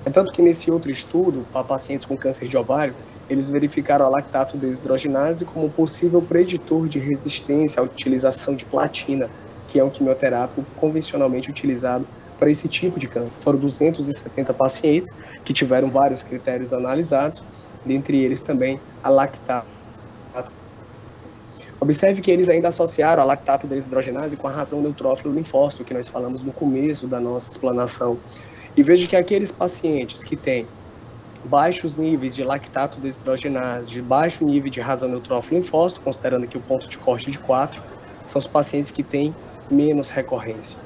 É tanto que nesse outro estudo, para pacientes com câncer de ovário, eles verificaram a lactato desidrogenase como possível preditor de resistência à utilização de platina, que é um quimioterápico convencionalmente utilizado para esse tipo de câncer. Foram 270 pacientes que tiveram vários critérios analisados, dentre eles também a lactato. Observe que eles ainda associaram a lactato desidrogenase com a razão neutrófilo linfócito, que nós falamos no começo da nossa explanação. E veja que aqueles pacientes que têm baixos níveis de lactato desidrogenase, de baixo nível de razão neutrófilo linfócito, considerando aqui o ponto de corte de 4, são os pacientes que têm menos recorrência.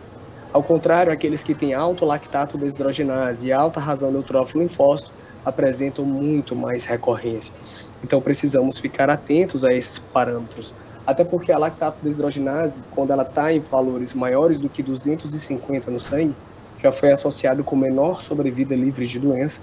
Ao contrário, aqueles que têm alto lactato desidrogenase e alta razão neutrófilo linfócito apresentam muito mais recorrência. Então precisamos ficar atentos a esses parâmetros. Até porque a lactato desidrogenase, quando ela está em valores maiores do que 250 no sangue, já foi associado com menor sobrevida livre de doença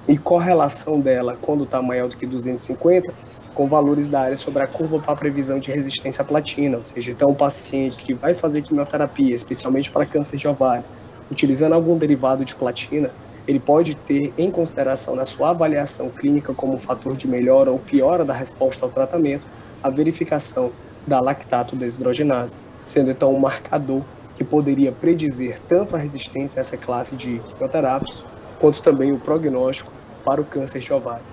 e correlação dela, quando está maior do que 250, com valores da área sobre a curva para a previsão de resistência à platina, ou seja, então um paciente que vai fazer quimioterapia, especialmente para câncer de ovário, utilizando algum derivado de platina, ele pode ter em consideração na sua avaliação clínica como um fator de melhora ou piora da resposta ao tratamento, a verificação da lactato desidrogenase, sendo então um marcador que poderia predizer tanto a resistência a essa classe de quimioterápicos, quanto também o prognóstico para o câncer de ovário.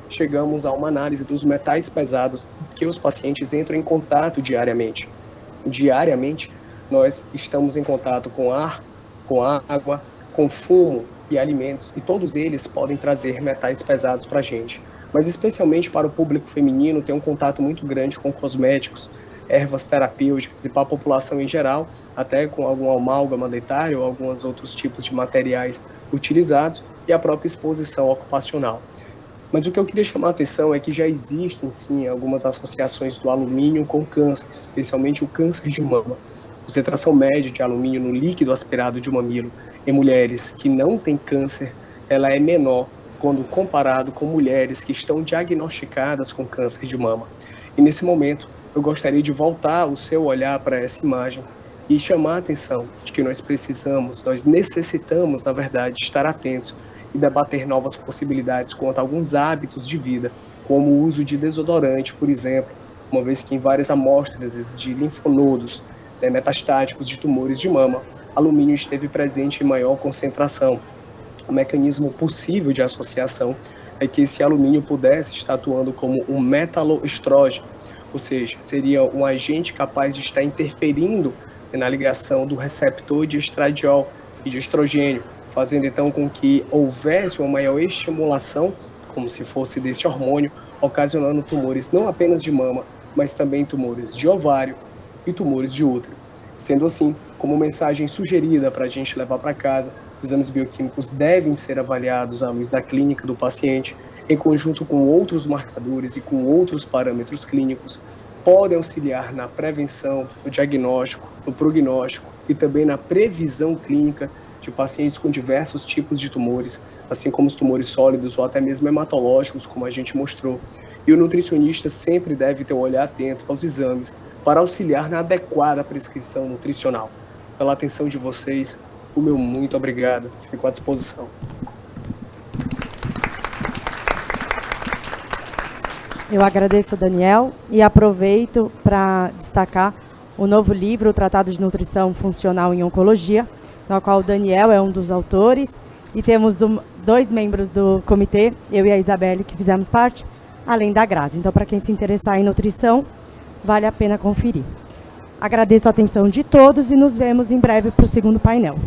Chegamos a uma análise dos metais pesados que os pacientes entram em contato diariamente. Diariamente, nós estamos em contato com ar, com água, com fumo e alimentos, e todos eles podem trazer metais pesados para a gente. Mas especialmente para o público feminino, tem um contato muito grande com cosméticos, ervas terapêuticas e para a população em geral, até com algum amálgama dentário ou alguns outros tipos de materiais utilizados e a própria exposição ocupacional. Mas o que eu queria chamar a atenção é que já existem, sim, algumas associações do alumínio com câncer, especialmente o câncer de mama. A concentração média de alumínio no líquido aspirado de mamilo em mulheres que não têm câncer, ela é menor quando comparado com mulheres que estão diagnosticadas com câncer de mama. E nesse momento, eu gostaria de voltar o seu olhar para essa imagem e chamar a atenção de que nós necessitamos, na verdade, estar atentos e debater novas possibilidades quanto a alguns hábitos de vida, como o uso de desodorante, por exemplo, uma vez que em várias amostras de linfonodos metastáticos de tumores de mama, alumínio esteve presente em maior concentração. O mecanismo possível de associação é que esse alumínio pudesse estar atuando como um metaloestrógeno, ou seja, seria um agente capaz de estar interferindo na ligação do receptor de estradiol e de estrogênio, fazendo então com que houvesse uma maior estimulação, como se fosse desse hormônio, ocasionando tumores não apenas de mama, mas também tumores de ovário e tumores de útero. Sendo assim, como mensagem sugerida para a gente levar para casa, os exames bioquímicos devem ser avaliados à luz da clínica do paciente, em conjunto com outros marcadores e com outros parâmetros clínicos, podem auxiliar na prevenção, no diagnóstico, no prognóstico e também na previsão clínica de pacientes com diversos tipos de tumores, assim como os tumores sólidos ou até mesmo hematológicos, como a gente mostrou. E o nutricionista sempre deve ter um olhar atento aos exames para auxiliar na adequada prescrição nutricional. Pela atenção de vocês, o meu muito obrigado. Fico à disposição. Eu agradeço, Daniel, e aproveito para destacar o novo livro, o Tratado de Nutrição Funcional em Oncologia, no qual o Daniel é um dos autores, e temos 2 membros do comitê, eu e a Isabelle, que fizemos parte, além da Grazi. Então, para quem se interessar em nutrição, vale a pena conferir. Agradeço a atenção de todos e nos vemos em breve para o segundo painel.